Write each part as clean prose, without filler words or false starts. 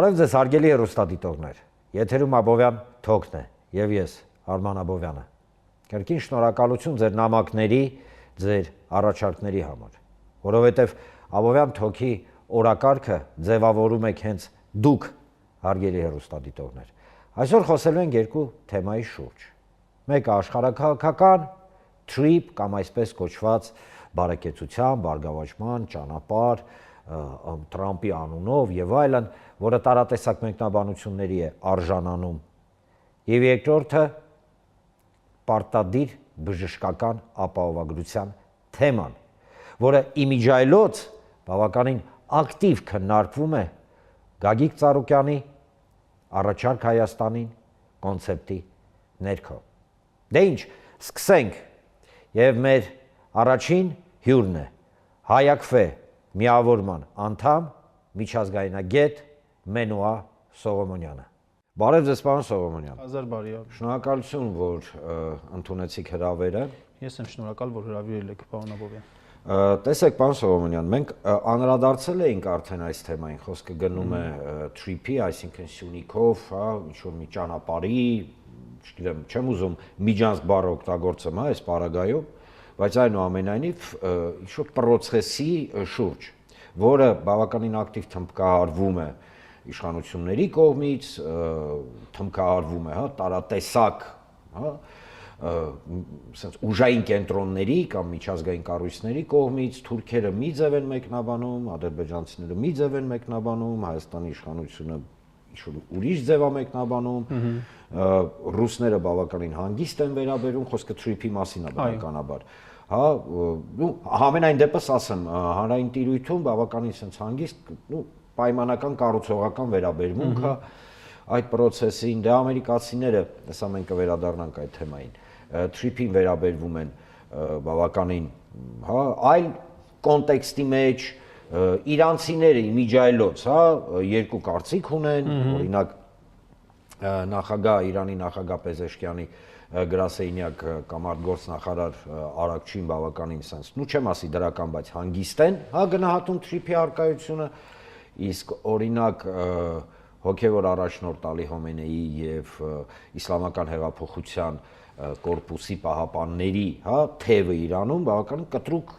Բարև ձեզ հարգելի հեռուստադիտողներ, եթերում Աբովյան Թոքն է եւ ես Արման Աբովյանը։ Կրկին շնորհակալություն ձեր նամակների, ձեր առաջարկների համար, որովհետեւ Աբովյան Թոքի օրակարգը ձևավորում եք հենց դուք, հարգելի հեռուստադիտողներ։ Այսօր խոսելու ենք երկու թեմայի շուրջ։ Մեկը աշխարհաքաղաքական trip կամ այսպես կոչված բարեկեցության, բարգավաճման ճանապարհ Թրամփի անունով եւ այլն, որը տարատեսակ մեկնաբանությունների է արժանանում։ Եվ երկրորդը պարտադիր բժշկական ապահովագրության թեման, որը իմիջայլոց բավականին ակտիվ քննարկվում է Գագիկ Ծառուկյանի առաջարկ Հայաստանին կոնցեպտի ներքո։ Դե ինչ, սկսենք։ Եվ մեր առաջին հյուրն է Հայակվե միավորման անդամ, միջազգայնագետ Մենուա Սողոմոնյանը։ Բարև ձեզ, պարոն Սողոմոնյան։ Հազար բարի։ Շնորհակալություն, որ ընդունեցիք հրավերը։ Ես եմ շնորհակալ, որ հրավիրել եք, պարոն Աբովյան։ Տեսեք, պարոն Սողոմոնյան, մենք անդրադարձել էինք արդեն այս թեմային, խոսքը գնում է trip-ի, այսինքն Սյունիքով, հա, ինչ-որ մի ճանապարհի, չգիտեմ, չեմ ուզում միջանցք բառը օգտագործեմ, հա, այս պարագայում, բայց այնուամենայնիվ ինչ-որ պրոցեսի շուրջ, որը բավականին ակտիվ թմբկահարվում է իշխանությունների կողմից, թմբկահարվում է, հա, տարատեսակ, հա, ասենց ուժային կենտրոնների կամ միջազգային կառույցների կողմից, թուրքերը մի ձև են մեկնաբանում, ադրբեջանցիները մի ձև են մեկնաբանում, Հայաստանի իշխանությունը ինչ-որ ուրիշ ձև է մեկնաբանում, ռուսները բավականին հանգիստ են վերաբերում, խոսքը trip-ի մասին է բնականաբար։ Հա, համենայն դեպս ասեմ, հանրային տիրույթում բավականին sense հանգիստ, պայմանական կառուցողական վերաբերմունք է այդ process-ին, դե ամերիկացիները, հեսա մենք կվերադառնանք այդ թեմային, trip-ին վերաբերվում են բավականին, հա, այլ կոնտեքստի մեջ, իրանցիները իմիջայլոց, հա, երկու կարծիք ունեն, օրինակ նախագահ Իրանի նախագահ Պեզեշկյանի գրասենյակ կամ արտգործնախարար Արաքչին բավականին sense, նու չեմ ասի դրական, բայց հանգիստ են, հա, գնահատում trip-ի առկայությունը, իսկ օրինակ հոգևոր առաջնորդ Ալի Խոմեյնիի եւ իսլամական հեղափոխության կորպուսի պահապանների, հա, թևը Իրանում բավականին կտրուկ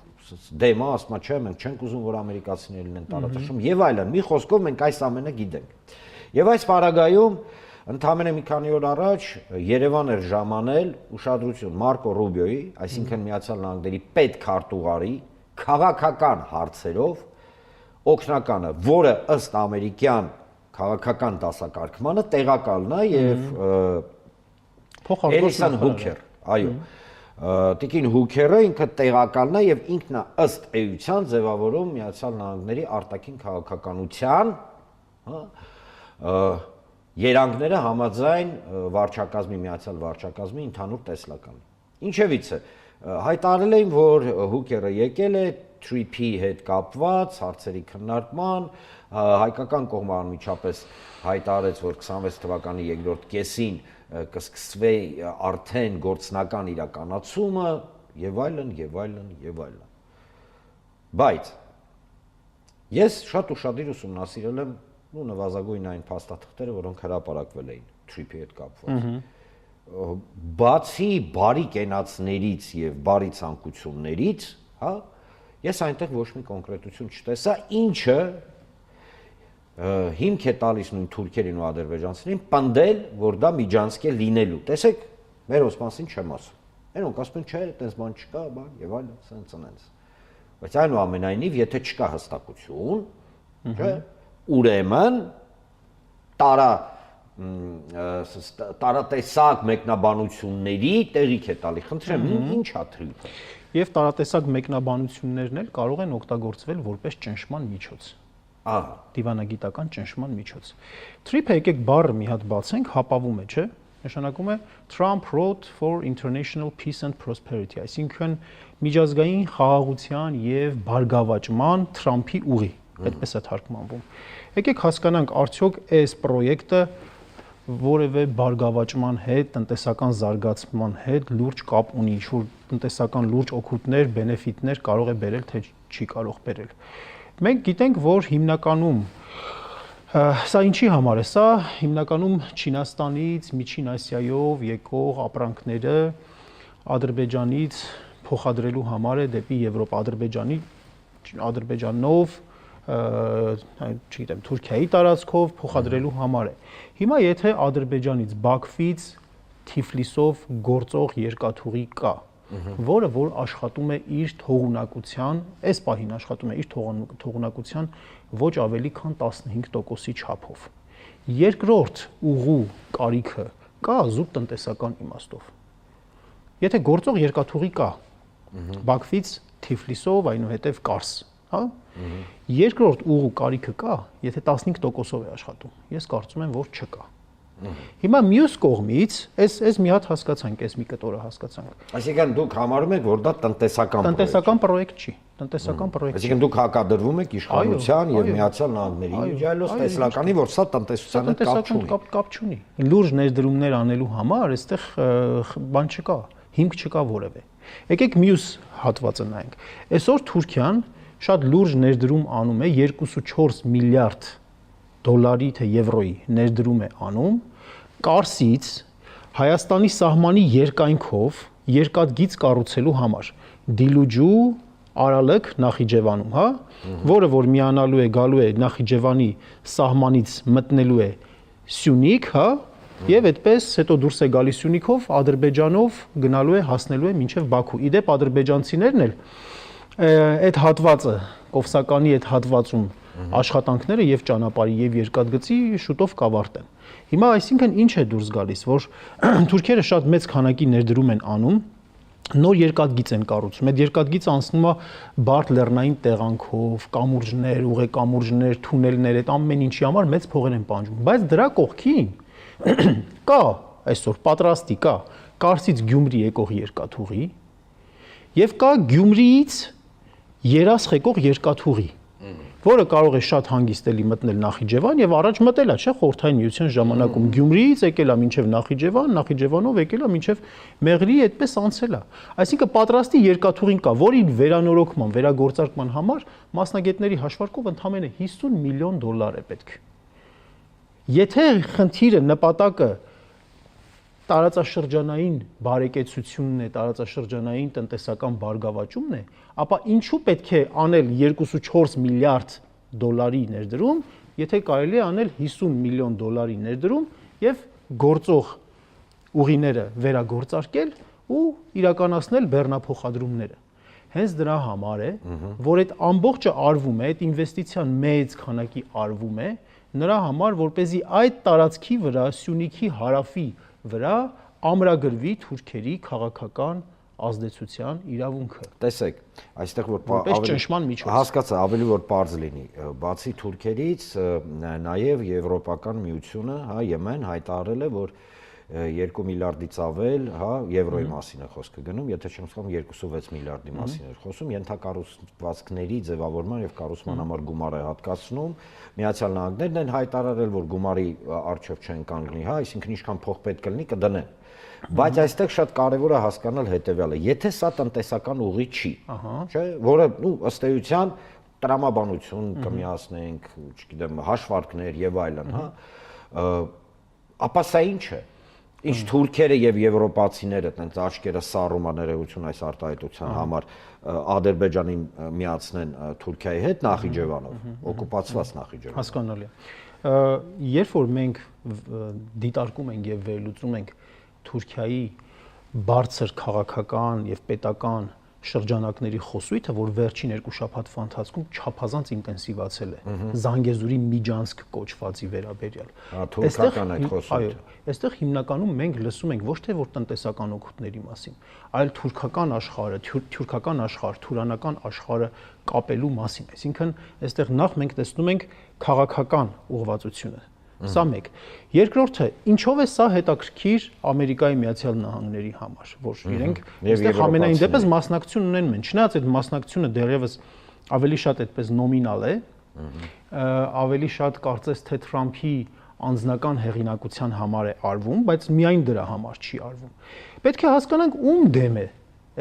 դեմա, ասма չէ, մենք չենք ուզում, որ ամերիկացիներն են տարածում եւ այլն։ Մի խոսքով մենք այս ամենը գիտենք։ Եվ այս պարագայում ընդամենը մի քանի օր առաջ Երևան էր ժամանել ուշադրություն Մարկո Ռուբիոյի, այսինքն Միացյալ Նահանգների պետքարտուղարի քաղաքական հարցերով օգնականը, որը ըստ ամերիկյան քաղաքական դասակարգմանը տեղակալն է եւ Էլիսան Հուքեր, այո, Տիկին Հուքերը ինքը տեղակալն է եւ ինքն է ըստ էության ձևավորում Միացյալ Նահանգների արտաքին քաղաքականության, հա, երանգները համաձայն վարչակազմի Միացյալ վարչակազմի ընդհանուր տեսլականի։ Ինչևից է, հայտարարել էին, որ Հուքերը եկել է trip-ի հետ կապված հարցերի քննարկման, հայկական կողմը անմիջապես հայտարարեց, որ 26 թվականի երկրորդ կեսին կսկսվի արդեն գործնական իրականացումը եւ այլն եւ այլն եւ այլն։ Բայց ես շատ ուշադիր ուսումնասիրել եմ նվազագույն այն փաստաթղթերը, որոնք հրապարակվել էին trip-ի հետ կապված։ Բացի բարի կենացներից եւ բարի ցանկություններից, հա, ես այնտեղ ոչ մի կոնկրետություն չտեսա, ինչը հիմք է տալիս նույն թուրքերին ու ադրբեջանցիներին պնդել, որ դա միջանցք է լինելու։ Տեսեք, մեր ոսպանսին չեմ ասում։ Այնոնք ասում են, չէ, այդպես բան չկա, բան եւ այլն, սենց։ Բայց այնուամենայնիվ, եթե չկա հստակություն, չէ, ուրեմն տարատեսակ մեկնաբանությունների տեղիք է տալի։ Խնդրեմ, ինչ է trip-ը։ Եվ տարատեսակ մեկնաբանություններն էլ կարող են օգտագործվել որպես ճնշման միջոց։ Դիվանագիտական ճնշման միջոց։ Trip-ը եկեք բառը մի հատ բացենք, հապավում է, չէ՞։ Նշանակում է Trump Road for International Peace and Prosperity, այսինքն միջազգային խաղաղության եւ բարգավաճման Թրամփի ուղի, այդպես է թարգմանվում։ Եկեք հասկանանք, արդյոք այս պրոյեկտը որևէ բարգավաճման հետ, տնտեսական զարգացման հետ լուրջ կապ ունի, ինչ-որ տնտեսական լուրջ օգուտներ, բենեֆիտներ կարող է բերել, թե չի կարող բերել։ Մենք գիտենք, որ հիմնականում Սա ինչի համար է, սա հիմնականում Չինաստանից, Միջին Ասիայով եկող ապրանքները Ադրբեջանից փոխադրելու համար է դեպի Եվրոպա, Ադրբեջանով, չգիտեմ, Թուրքիայի տարածքով փոխադրելու համար է։ Հիմա եթե Ադրբեջանից Բաքվից, Թիֆլիսով գործող երկաթուղի կա, որը որ աշխատում է իր թողունակության, այս պահին աշխատում է իր թողունակության ոչ ավելի քան 15%-ի չափով։ Երկրորդ ուղու կարիքը կա զուտ տնտեսական իմաստով։ Եթե գործող երկաթուղի կա, Բաքվից Թիֆլիսով, այնուհետև Կարս, հա? Երկրորդ ուղու կարիքը կա, եթե 15%-ով է աշխատում։ Ես կարծում եմ, որ չկա։ Հիմա մյուս կողմից, այս մի հատ հասկացանք, այս մի կտորը հասկացանք։ Այսինքն դուք համարում եք, որ դա տնտեսական պրոյեկտ չի, տնտեսական պրոյեկտ։ Այսինքն դուք հակադրվում եք իշխանության եւ Միացյալ Նահանգների միջայլոց տեսլականի, որ սա տնտեսության հետ կապ չունի։ Լուրջ ներդրումներ անելու համար այստեղ բան չկա, հիմք չկա որևէ։ Եկեք մյուս հատվածը նայենք։ Այսօր Թուրքիան շատ լուրջ ներդրում անում է 2.4 միլիարդ դոլարի թե եվրոյի ներդրում է անում Կարսից Հայաստանի սահմանի երկայնքով երկաթգիծ կառուցելու համար Դիլուջու Արալք Նախիջևանում, հա, որը որ միանալու է գալու է Նախիջևանի սահմանից մտնելու է Սյունիք, հա, եւ այդպես հետո դուրս է գալիս Սյունիքով Ադրբեջանով գնալու է հասնելու է մինչեւ Բաքու։ Իդեպ ադրբեջանցիներն էլ այդ հատվածը Կովսականի այդ հատվածում աշխատանքները եւ ճանապարհի եւ երկաթգծի շուտով կավարտեն։ Հիմա այսինքն ինչ է դուրս գալիս, որ թուրքերը շատ մեծ քանակի ներդրում են անում, նոր երկաթգիծ են կառուցում։ Այդ երկաթգիծը անցնում է բարդ լեռնային տեղանքով, կամուրջներ, ուղեկամուրջներ, թունելներ, այդ ամեն ինչի համար մեծ փողեր են պանջում։ Բայց դրա կողքին կա այսօր պատրաստի կա Կարսից Գյումրի եկող երկաթուղի եւ կա Գյումրիից Երաս եկող երկաթուղի, որը կարող է շատ հանգիստ էլի մտնել Նախիջևան եւ առաջ մտել է, չէ՞, Խորհրդային Միության ժամանակում Գյումրիից եկել է մինչեւ Նախիջևան, Նախիջևանով եկել է մինչեւ Մեղրի, այդպես անցել է։ Այսինքն պատրաստի երկաթուղին կա, որի վերանորոգման, վերագործարկման համար մասնագետների հաշվարկով ընդամենը $50 միլիոն է պետք։ Եթե խնդիրը նպատակը տարածաշրջանային բարեկեցությունն է, տարածաշրջանային տնտեսական բարգավաճումն է, ապա ինչու պետք է անել 2.4 միլիարդ դոլարի ներդրում, եթե կարելի է անել $50 միլիոն ներդրում եւ գործող ուղիները վերագործարկել ու իրականացնել բեռնափոխադրումները։ Հենց դրա համար է, որ այդ ամբողջը արվում է, այդ ինվեստիցիան մեծ քանակի արվում է, նրա համար, որպեսզի այդ տարածքի վրա, Սյունիքի հարավի վրա ամրագրվի թուրքերի քաղաքական ազդեցության իրավունքը։ Տեսեք, այստեղ որ հասկացա, ավելի որ པարզ լինի, բացի թուրքերից նաև Եվրոպական միությունը, հա, Եմեն հայտարարել է, որ 2 միլիարդից ավել, հա, եվրոյի մասին է խոսքը գնում, եթե չեմ սխալվում 2.6 միլիարդի մասին է խոսում, ենթակառուցվածքների ձևավորման եւ կառուցման համար գումար է հատկացնում, Միացյալ Նահանգներն են հայտարարել, որ գումարի առջև չեն կանգնի, հա, այսինքն ինչքան փող պետք կլինի կդնեն։ Բայց այստեղ շատ կարևոր է հասկանալ հետեւյալը, եթե սա տնտեսական ուղի չի, չէ, որը ըստ էության տրամաբանություն կմիացնենք, չգիտեմ, հաշվարկներ եւ այլն, հա, ապա սա ինչ է։ Ինչ թուրքերը եւ եվրոպացիները տենց աչքերը սառում աներեություն այս արտահայտության համար Ադրբեջանին միացնեն Թուրքիայի հետ Նախիջևանով, օկուպացված Նախիջևանով։ Հասկանալի է։ Երբ որ մենք դիտարկում ենք եւ վերլուծում ենք Թուրքիայի բարձր քաղաքական եւ պետական շրջանակների խոսույթը, որ վերջին 2 շաբաթվա ընթացքում չափազանց ինտենսիվացել է Զանգեզուրի Միջանցք կոչվածի վերաբերյալ։ Թուրքական այդ խոսույթը։ Այստեղ հիմնականում մենք լսում ենք ոչ թե որ տնտեսական օգուտների մասին, այլ թուրքական աշխարհը, թուրքական աշխարհ, թուրանական աշխարհը կապելու մասին։ Այսինքն այստեղ նախ մենք տեսնում ենք քաղաքական ուղղվածությունը։ Սա մեկ։ Երկրորդը, ինչով է սա հետաքրքիր Ամերիկայի Միացյալ Նահանգների համար, որ իրենք այստեղ ամենայն դեպս մասնակցություն ունեն մեն, չնայած այդ մասնակցությունը դեռևս ավելի շատ այդպես նոմինալ է, ավելի շատ կարծես թե Թրամփի անձնական հեղինակության համար է արվում, բայց միայն դրա համար չի արվում։ Պետք է հասկանանք ում դեմ է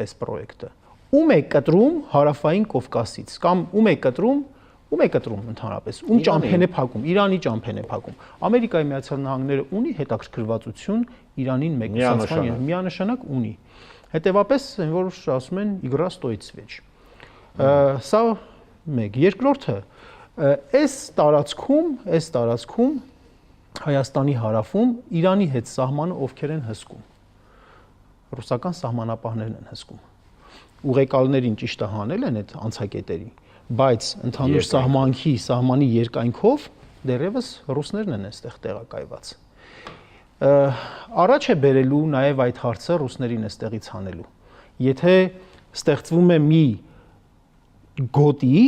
այս պրոյեկտը։ Ում է կտրում Հարավային Կովկասից կամ ում է կտրում Ում է կտրում ընդհանրապես, ում ճամփեն է փակում, Իրանի ճամփեն է փակում։ Ամերիկայի Միացյալ Նահանգները ունի հետաքրքրվածություն Իրանին մեկուսացման, միանշանակ ունի։ Հետևաբար որ ասում են իգրա стоит свеч։ Սա մեկ, երկրորդը այս տարածքում Հայաստանի հարավում Իրանի հետ սահմանը ովքեր են հսկում։ Ռուսական սահմանապահներն են հսկում։ Ուղեկալներին ճիշտը հանել են այդ անցակետերի, բայց ընդհանուր սահմանի երկայնքով դեռևս ռուսներն են այստեղ տեղակայված։ Առաջ է բերելու նաև այդ հարցը ռուսներին այստեղից հանելու։ Եթե ստեղծվում է մի գոտի,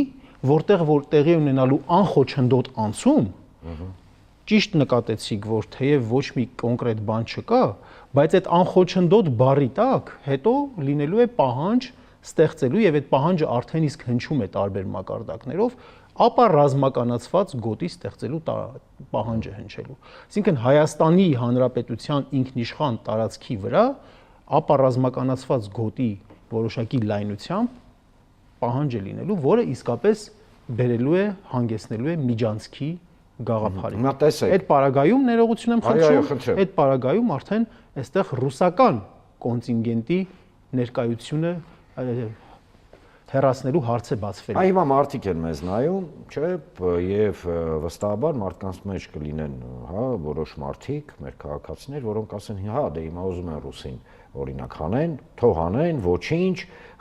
որտեղ որ տեղի ունենալու անխոչնդոտ անցում, ճիշտ նկատեցիք, որ թեև ոչ մի կոնկրետ բան չկա, բայց այդ անխոչնդոտ բառի տակ հետո լինելու է պահանջ ստեղծելու եւ այդ պահանջը արդեն իսկ հնչում է տարբեր մակարդակներով, ապա ռազմականացված գոտի ստեղծելու պահանջը հնչելու։ Այսինքն Հայաստանի Հանրապետության ինքնիշխան տարածքի վրա ապա ռազմականացված գոտի որոշակի լայնությամբ պահանջ է լինելու, որը իսկապես բերելու է հանգեցնելու է միջանցքի գաղափարի։ Այդ պարագայում ներողություն եմ խնդրում, այդ պարագայում արդեն այստեղ ռուսական կոնտինգենտի ներկայությունը հեռացնելու հարց է բացվելու։ Հիմա մարդիկ են մեզ նայում, չէ, եւ վստահաբար մարդկանց մեջ կլինեն, որոշ մարդիկ, մեր քաղաքացիներ, որոնք ասեն, դե հիմա ուզում են ռուսին օրինակ հանեն, թող հանեն, ոչինչ,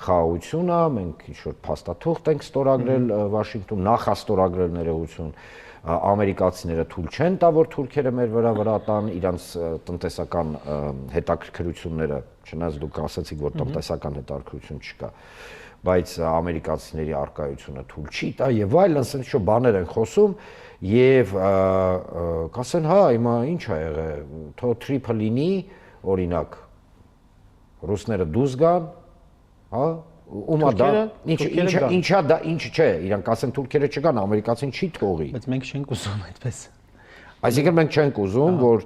խաղաղություն է, մենք ինչ-որ փաստաթուղթ ենք ստորագրել Վաշինգտոն, նախաստորագրել ներողություն, ամերիկացիները թույլ չեն տա, որ թուրքերը մեր վրա տան իրանց տնտեսական հետաքրքրությունները, չնայած դուք ասացիք, որ տնտեսական հետաքրքրություն չկա, բայց ամերիկացիների արկայությունը թույլ չի տա եւ այլն, ասենք շո բաներ են խոսում եւ կասեն, հիմա ինչ ա եղել, թո թրիփը լինի, օրինակ ռուսները դուրս գան, ումա դա ինչա դա ինչ չէ, իրանք ասեն թուրքերը չգան, ամերիկացին չի թողի։ Բայց մենք չենք ուզում այդպես։ Այսինքն մենք չենք ուզում, որ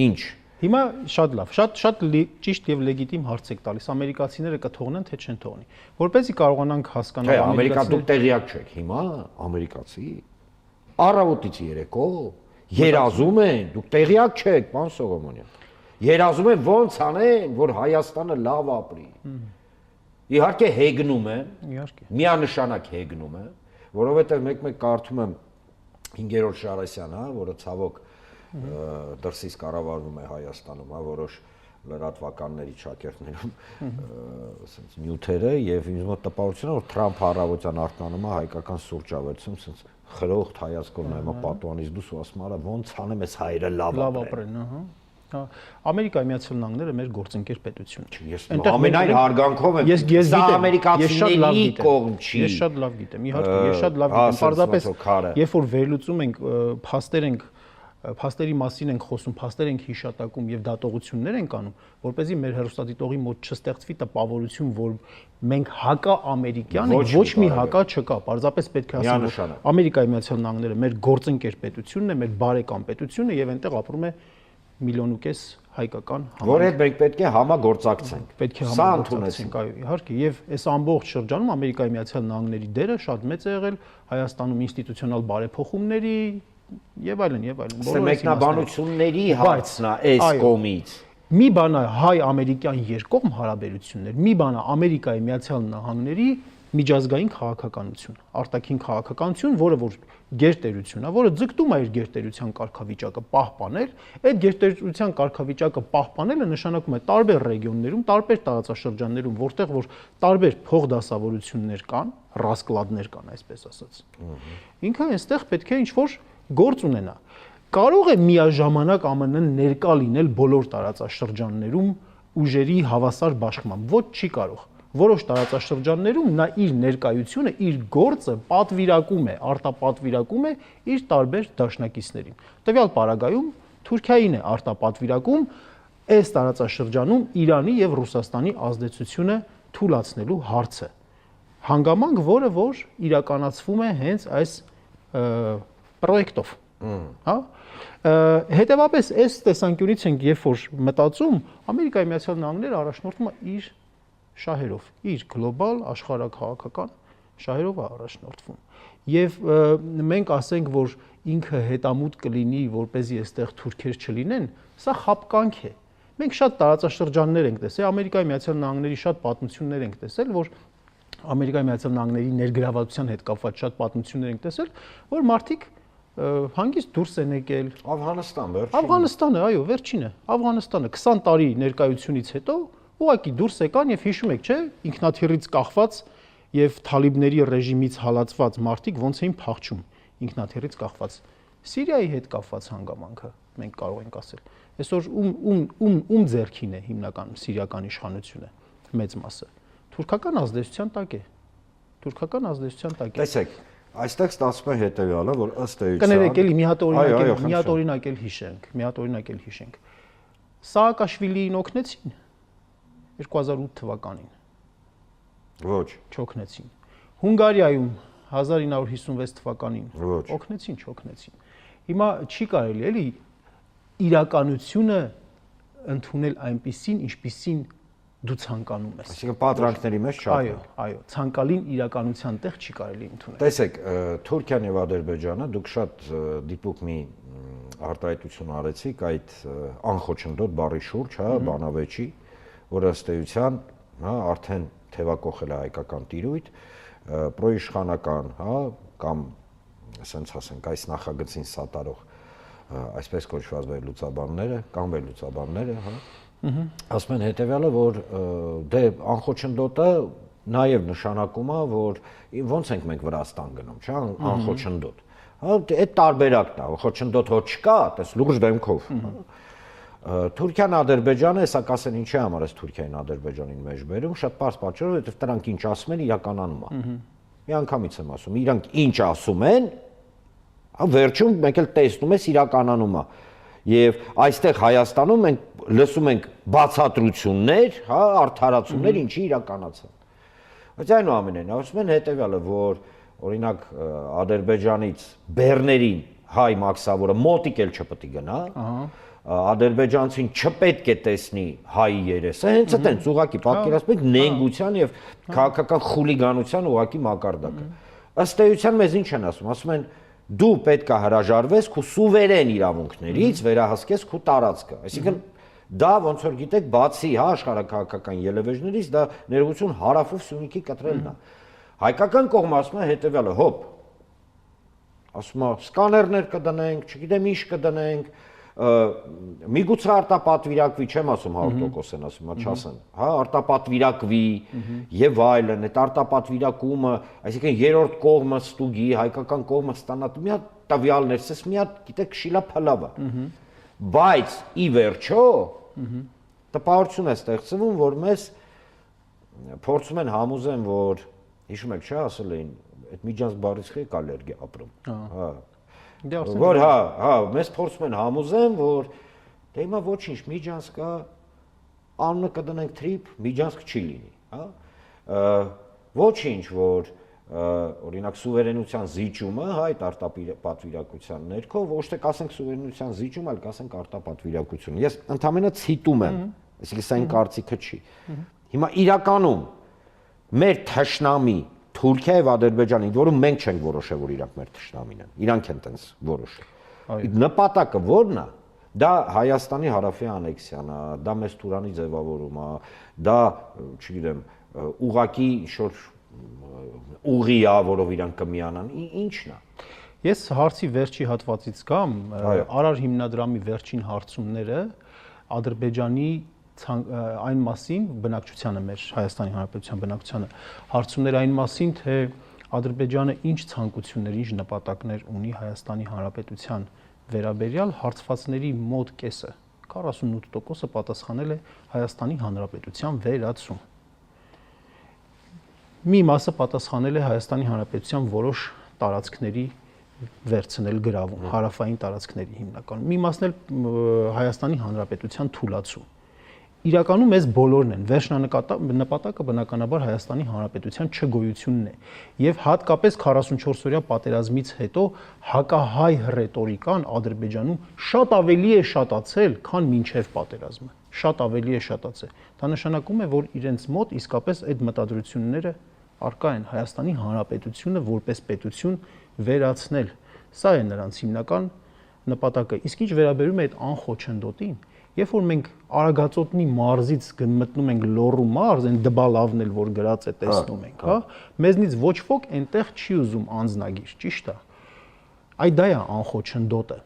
ինչ։ Հիմա շատ լավ, շատ ճիշտ եւ լեգիտիմ հարց եք տալիս, ամերիկացիները կթողնեն թե չեն թողնի։ Որպեսզի կարողանանք հասկանալ ամերիկացիները տեղյակ չեք հիմա, ամերիկացի առավոտից երեկո երազում են, դուք տեղյակ չեք, պարոն Սողոմոնյան։ Երազում են ոնց անեն, որ Հայաստանը լավ ապրի։ Իհարկե հեգնում են, միանշանակ հեգնում են, որովհետև մեկ-մեկ կարդում եմ 5-րդ Շարասյան, որը ցավոք դրսից կառավարվում է Հայաստանում, որոշ լրատվականների շակերտներում ասենց նյութերը եւ ինձ մոտ տպավորություն է, որ Թրամփը առավոտյան արթնանում է հայկական սուրճ ավերցում, ասենց խրոխտ հայացքով նայում պատուանից դուրս ու ասում է, ոնց անեմ այս հայերը լավ ապրեն, Ամերիկայի Միացյալ Նահանգները մեր գործընկեր պետություն չի։ Ամենայն հարգանքով եմ։ Սա ամերիկացիների կողմ չի։ Ես շատ լավ գիտեմ, իհարկե, ես շատ լավ գիտեմ։ Պարզապես երբ որ վերլուծում ենք, փաստերի մասին ենք խոսում, փաստեր ենք հիշատակում եւ դատողություններ ենք անում, որպեսզի մեր հեռուստադիտողի մոտ չստեղծվի տպավորություն, որ մենք հակա-ամերիկյան ենք, ոչ մի հակա չկա։ Պարզապես պետք է ասեմ, որ Ամերիկայի Միացյալ Նահանգները մեր գործընկեր պետությունն է, մեր բարեկամ պետությունն է եւ այնտեղ ապրում է 1.5 միլիոն հայկական համայնք, որ հետ մենք պետք է համագործակցենք։ Պետք է համագործակցենք, այո, իհարկե, եւ այս ամբողջ շրջանում Ամերիկայի Միացյալ Նահանգների դերը շատ մեծ է եղել Հայաստանում ինստիտուցիոնալ բարեփոխումների եւ այլն եւ այլն։ Բոլոր մեկնաբանությունների հարցն է այս կողմից։ Մի բան է հայ-ամերիկյան երկկողմ հարաբերություններ, մի բան է Ամերիկայի Միացյալ Նահանգների միջազգային քաղաքականություն, արտաքին քաղաքականություն, որը որ գերտերություն է, որը ձգտում է իր գերտերության կարգավիճակը պահպանել, այդ գերտերության կարգավիճակը պահպանելը նշանակում է տարբեր ռեգիոններում, տարբեր տարածաշրջաններում, որտեղ որ տարբեր փոխդասավորություններ կան, ռասկլադներ կան, այսպես ասած։ Ինքը այստեղ պետք է ինչ-որ գործ ունենա։ Կարող է միաժամանակ ԱՄՆ-ն ներկա լինել բոլոր տարածաշրջաններում ուժերի հավասար բաշխմամբ, ոչ չի կարող։ Որոշ տարածաշրջաններում նա իր ներկայությունը, իր գործը պատվիրակում է, արտապատվիրակում է իր տարբեր դաշնակիցներին։ Տվյալ պարագայում Թուրքիային է արտապատվիրակում այս տարածաշրջանում Իրանի եւ Ռուսաստանի ազդեցությունը թույլատնելու հարցը։ Հանգամանք, որը որ իրականացվում է հենց այս պրոյեկտով, հա։ Հետևաբար այս տեսանկյունից ենք, երբ որ մտածում, Ամերիկայի Միացյալ Նահանգները առաջնորդում է իր շահերով, իր գլոբալ աշխարհաքաղաքական շահերով է առաջնորդվում։ Եվ մենք ասենք, որ ինքը հետամուտ կլինի, որպեսզի այստեղ թուրքեր չլինեն, սա խապկանք է։ Մենք շատ տարածաշրջաններ ենք տեսել, Ամերիկայի Միացյալ Նահանգների շատ պատմություններ ենք տեսել, որ Ամերիկայի Միացյալ Նահանգների ներգրավվածության հետ կապված շատ պատմություններ ենք տեսել, որ մարդիկ հանգիստ դուրս են եկել։ Աֆղանստանը, այո, վերջինը, Աֆղանստանը 20 տարի ներկայությունից հետո ուղղակի դուրս եկան եւ հիշում եք, չէ, ինքնաթիռից կախված եւ թալիբների ռեժիմից հալածված մարդիկ ոնց էին փախչում ինքնաթիռից կախված։ Սիրիայի հետ կապված հանգամանքը մենք կարող ենք ասել։ Այսօր ում ձեռքին է հիմնական սիրիական իշխանությունը մեծ մասը։ Թուրքական ազդեցության տակ է։ Թուրքական ազդեցության տակ է։ Տեսեք, այստեղ ստացվում է հետեւյալը, որ ըստ էության կներեք էլի մի հատ օրինակ էլ հիշենք։ Սաակաշվիլիին օգնեցին 2008 թվականին։ Ոչ։ Չօգնեցին։ Հունգարիայում 1956 թվականին օգնեցին, չօգնեցին։ Հիմա չի կարելի էլի իրականությունը ընդունել այնպիսին, ինչպիսին դու ցանկանում ես։ Այսինքն պատրանքների մեջ շատ։ Այո, ցանկալին իրականության տեղ չի կարելի ընդունել։ Տեսեք, Թուրքիան եւ Ադրբեջանը դուք շատ դիպուկ մի արտահայտություն արեցիք այդ անխոչնդոտ բառի շուրջ, հա, բանավեճի, որը ըստ էության, հա, արդեն թևակողել է հայկական տիրույթ, պրոիշխանական, հա, կամ ասենք ասենք այս նախագծին սատարող այսպես կոչված վերլուծաբանները կամ վերլուծաբանները, հա, ասում են հետեւյալը, որ դե անխոչնդոտը նաև նշանակում է, որ ոնց ենք մենք Վրաստան գնում, չէ՞, անխոչնդոտ։ Հա, այդ տարբերակն է, խոչնդոտ հո չկա, այդպես լուրջ դեմքով։ Թուրքիան, Ադրբեջանը, հեսա կասեն ինչի համար է Թուրքիային Ադրբեջանին մեջ բերում, շատ պարզ պատճառով, որովհետև դրանք ինչ ասում են, իրականանում է։ Միանգամից եմ ասում, իրանք ինչ ասում են, վերջում մենք էլ տեսնում ես իրականանում է։ Եվ այստեղ Հայաստանում մենք լսում ենք բացատրություններ, հա, արդարացումներ, ինչի իրականացան։ Բայց այնուամենայնիվ ասում են հետեւյալը, որ օրինակ Ադրբեջանից բեռներին հայ մաքսավորը մոտիկ էլ չպետք է գնա, ադրբեջանցին չպետք է տեսնի հայի երեսը, հենց այդպես ուղղակի պատկերացնեք նենգության եւ քաղաքական խուլիգանության ուղղակի մակարդակը։ Ըստ էության մեզ ինչ են ասում, ասում են դու պետք է հրաժարվես քո սուվերեն իրավունքներից, վերահսկես քո տարածքը։ Այսինքն դա ոնց որ գիտեք, բացի հա աշխարհակաղակական ելևէջներից, դա ներողություն հարավով Սյունիքի կտրելն է։ Հայկական կողմը ասում է հետեւյալը, հոп։ Ասում է սկաներներ կդնենք, չգիտեմ ինչ կդնենք, միգուցե արտապատվիրակվի, չեմ ասում 100% են ասում, չասեն, հա, արտապատվիրակվի եւ այլն, այդ արտապատվիրակումը, այսինքն երրորդ կողմը ստուգի, հայկական կողմը ստանա մի հատ տվյալներ, ասես մի հատ, գիտեք, շիլափլավա։ Բայց ի վերջո տպավորություն է ստեղծվում, որ մեզ փորձում են համոզեն, որ հիշում եք, չէ, ասել էին, այդ միջանց բառից եք ալերգիա ապրում, հա։ Որ հա, մեզ փորձում են համոզեն, որ դե հիմա ոչինչ, միջանցքա անունը կդնենք թրիփ, միջանցք չի լինի, հա։ Ոչինչ, որ օրինակ սուվերենության զիջումը, հա, այդ արտապատվիրակության ներքո, ոչ թե կասենք սուվերենության զիջում, այլ կասենք արտապատվիրակություն։ Ես ընդհանրապես ցիտում եմ, այսինքն սա իմ կարծիքը չի։ Հիմա իրականում մեր թշնամի Թուրքիա եւ Ադրբեջանը, որում մենք չենք որոշել, որ իրանք մեր թշնամին են։ Իրանք են տենց որոշել։ Նպատակը ո՞րն է։ Դա Հայաստանի հարավի անեքսիան է, դա մեծ Թուրանի ձևավորում է, դա, չգիտեմ, ուղակի ինչ-որ ուղի է, որով իրանք կմիանան, ի՞նչն է։ Ես հարցի վերջի հատվածից գամ, Արար հիմնադրամի վերջին հարցումները Ադրբեջանի այն մասին բնակչությանը մեր Հայաստանի Հանրապետության բնակչությանը հարցումներ այն մասին, թե Ադրբեջանը ինչ ցանկություններ, ինչ նպատակներ ունի Հայաստանի Հանրապետության վերաբերյալ հարցվածների մոտ կեսը 48%-ը պատասխանել է Հայաստանի Հանրապետության վերացում։ Մի մասը պատասխանել է Հայաստանի Հանրապետության որոշ տարածքների վերցնել գրավում, հարավային տարածքների հիմնականում։ Մի մասն էլ Հայաստանի Հանրապետության թուլացում։ Իրականում այս բոլորն են, վերջնանպատակը բնականաբար Հայաստանի Հանրապետության չգոյությունն է եւ հատկապես 44-օրյա պատերազմից հետո հակահայ ռետորիկան Ադրբեջանում շատ ավելի է շատացել, քան մինչեւ պատերազմը, շատ ավելի է շատացել։ Դա նշանակում է, որ իրենց մոտ իսկապես այդ մտադրությունները արկա են Հայաստանի Հանրապետությունը որպես պետություն վերացնել։ Սա է նրանց հիմնական նպատակը։ Իսկ ինչ վերաբերում է այդ անխոչնդոտին, երբ որ մենք Արագածոտնի մարզից մտնում ենք Լոռու մարզ, այն դբալավն էլ որ գրած է տեսնում ենք, հա, մեզնից ոչ ոք այնտեղ չի ուզում անձնագիր, ճիշտ է։ Այդ դա է անխոչնդոտը։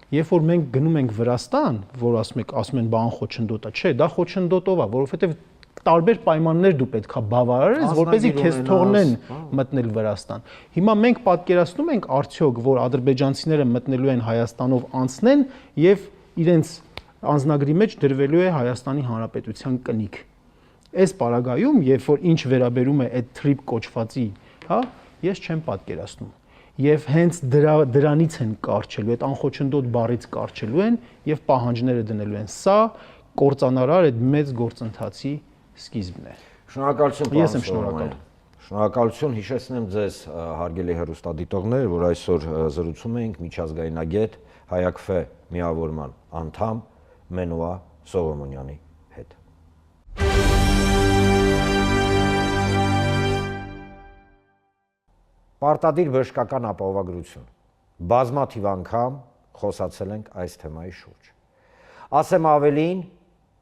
Երբ որ մենք գնում ենք Վրաստան, որ ասում են բան խոչնդոտ է, չէ, դա խոչնդոտով է, որովհետև տարբեր պայմաններ դու պետքա բավարարես, որպեսզի քեզ թողնեն մտնել Վրաստան։ Հիմա մենք պատկերացնում ենք արդյոք, որ ադրբեջանցիները մտնելու են Հայաստանով անցնեն եւ իրենց անձնագրի մեջ դրվելու է Հայաստանի Հանրապետության կնիք։ Այս պարագայում, երբ որ ինչ վերաբերում է այդ trip կոչվածի, հա, ես չեմ պատկերացնում։ Եվ հենց դրանից են կարճելու, այդ անխոչնդոտ բառից կարճելու են եւ պահանջները դնելու են։ Սա կործանարար այդ մեծ գործընթացի սկիզբն է։ Շնորհակալություն, ես եմ շնորհակալ։ Շնորհակալություն, հիշեցնեմ ձեզ հարգելի հեռուստադիտողներ, որ այսօր զրուցում էինք միջազգայնագետ Հայ-ԱԿՖ միավորման անդամ Մենուա Սողոմոնյանի հետ։ Պարտադիր բժշկական ապահովագրություն։ Բազմաթիվ անգամ խոսացել ենք այս թեմայի շուրջ։ Ասեմ ավելին,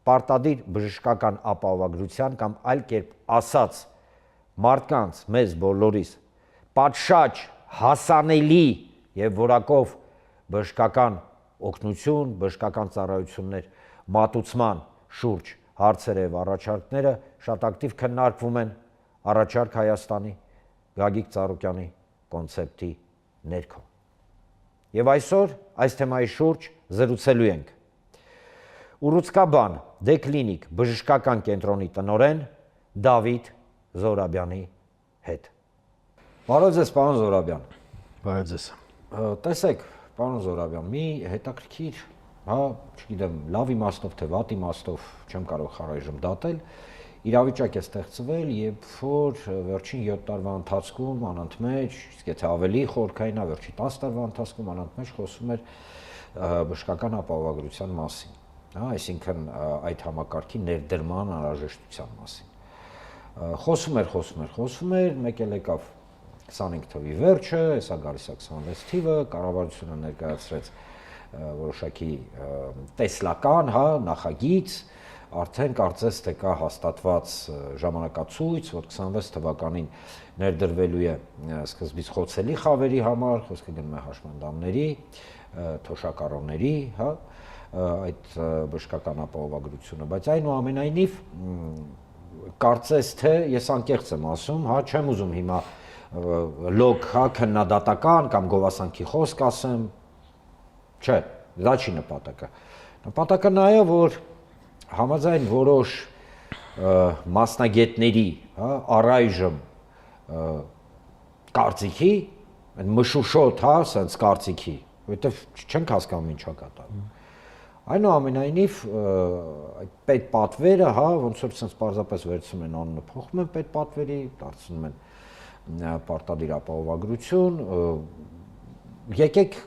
պարտադիր բժշկական ապահովագրության կամ այլ կերպ ասած մարդկանց, մեզ բոլորիս պատշաճ, հասանելի եւ որակով բժշկական օգնություն, բժշկական ծառայություններ մատուցման շուրջ հարցերը եւ առաջարկները շատ ակտիվ քննարկվում են առաջարկ Հայաստանի Գագիկ Ծառուկյանի կոնցեպտի ներքո։ Եվ այսօր այս թեմայի շուրջ զրուցելու ենք ուռուցքաբան Դեկլինիկ բժշկական կենտրոնի տնօրեն Դավիթ Զորաբյանի հետ։ Բարև ձեզ, պարոն Զորաբյան։ Բարև ձեզ։ Տեսեք, պարոն Զորաբյան, մի հետաքրքիր, հա, չգիտեմ, լավ իմաստով թե վատ իմաստով չեմ կարող առայժմ դատել, իրավիճակ է ստեղծվել, երբ որ վերջին 7 տարվա ընթացքում անընդմեջ, իսկ եթե ավելի խորքային է, վերջին 10 տարվա ընթացքում անընդմեջ խոսում էր բժշկական ապահովագրության մասին, հա, այսինքն այդ համակարգի ներդրման անհրաժեշտության մասին։ Խոսում էր, մեկ էլ եկավ 25 թվականի վերջը, հեսա գալիս է 26 թիվը, կառավարությունը ներկայացրեց որոշակի տեսլական, հա, նախագիծ, արդեն կարծես թե կա հաստատված ժամանակացույց, որ 26 թվականին ներդրվելու է սկզբից խոցելի խավերի համար, խոսքը գնում է հաշմանդամների, թոշակառուների, հա, այդ բժշկական ապահովագրությունը, բայց այնուամենայնիվ կարծես թե ես անկեղծ եմ ասում, հա, չեմ ուզում հիմա լոկ, հա, քննադատական կամ գովասանքի խոսք ասեմ, չէ, դա չի նպատակը։ Նպատակը նա է, որ համաձայն որոշ մասնագետների, հա, առայժմ կարծիքի, այդ մշուշոտ, հա, սենց կարծիքի, որովհետև չենք հասկանում ինչա կատարվում։ Այնուամենայնիվ այդ պետպատվերը, հա, ոնց որ սենց պարզապես վերցնում են անունը, փոխում են պետպատվերի, դարձնում են պարտադիր ապահովագրություն, եկեք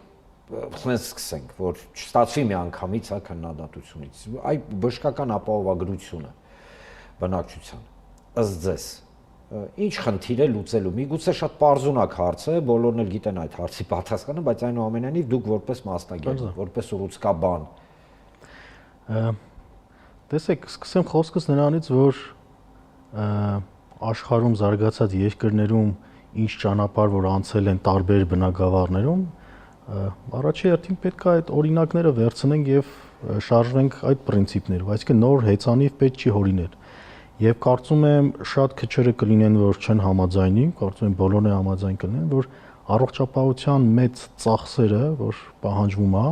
սենց սկսենք, որ չստացվի մի անգամից, հա, քննադատությունից, այդ բժշկական ապահովագրությունը բնակչության, ըստ ձեզ, ինչ խնդիր է լուծելու, միգուցե շատ պարզունակ հարց է, բոլորն էլ գիտեն այդ հարցի պատասխանը, բայց այնուամենայնիվ դուք որպես մասնագետ, որպես ուռուցքաբան։ Տեսեք, սկսեմ խոսքս նրանից, որ աշխարհում զարգացած երկրներում ինչ ճանապարհ որ անցել են տարբեր բնակավարներում, առաջի հերթին պետք է այդ օրինակները վերցնենք եւ շարժվենք այդ պրինցիպներով, այսինքն նոր հեծանիվ պետք չի հորինել։ Եվ կարծում եմ շատ քչերը կլինեն, որ չեն համաձայնի, կարծում եմ բոլորն է համաձայն կլինեն, որ առողջապահության մեծ ծախսերը, որ պահանջվում է,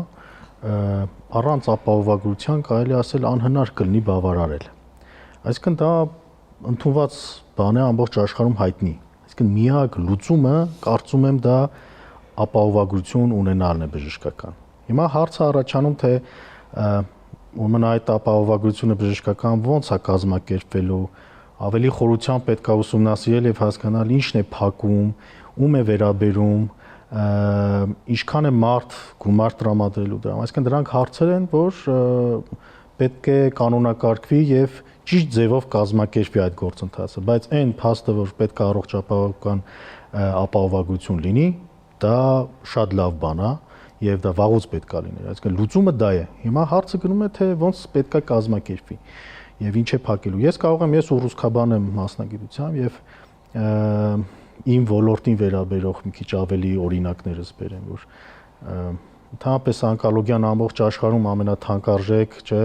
առանց ապահովագրության կարելի ասել անհնար կլինի բավարարել։ Այսինքն դա ընդունված բան է ամբողջ աշխարհում հայտնի։ Այսինքն միակ լուծումը, կարծում եմ, դա ապահովագրություն ունենալն է բժշկական։ Հիմա հարցը առաջանում թե ուրեմն այդ ապահովագրությունը բժշկական ոնց է կազմակերպվելու, ավելի խորությամբ պետք է ուսումնասիրել եւ հասկանալ ինչն է փակում, ում է վերաբերում, ինչքան է մարդ գումար տրամադրելու դրան։ Այսինքն դրանք հարցեր են, որ պետք է կանոնակարգվի եւ ճիշտ ձևով կազմակերպվի այդ գործընթացը, բայց այն փաստը, որ պետք է առողջապահական ապահովագրություն լինի, դա շատ լավ բան է եւ դա վաղուց պետք է լիներ, այսինքն լուծումը դա է։ Հիմա հարցը գնում է թե ոնց պետք է կազմակերպվի եւ ինչ է փակելու։ Ես ռուսկաբան եմ մասնագիտությամբ եւ իմ ոլորտին վերաբերող մի քիչ ավելի օրինակներս բերեմ, որ ընդհանրապես օնկոլոգիան ամբողջ աշխարհում ամենաթանկարժեք, չէ,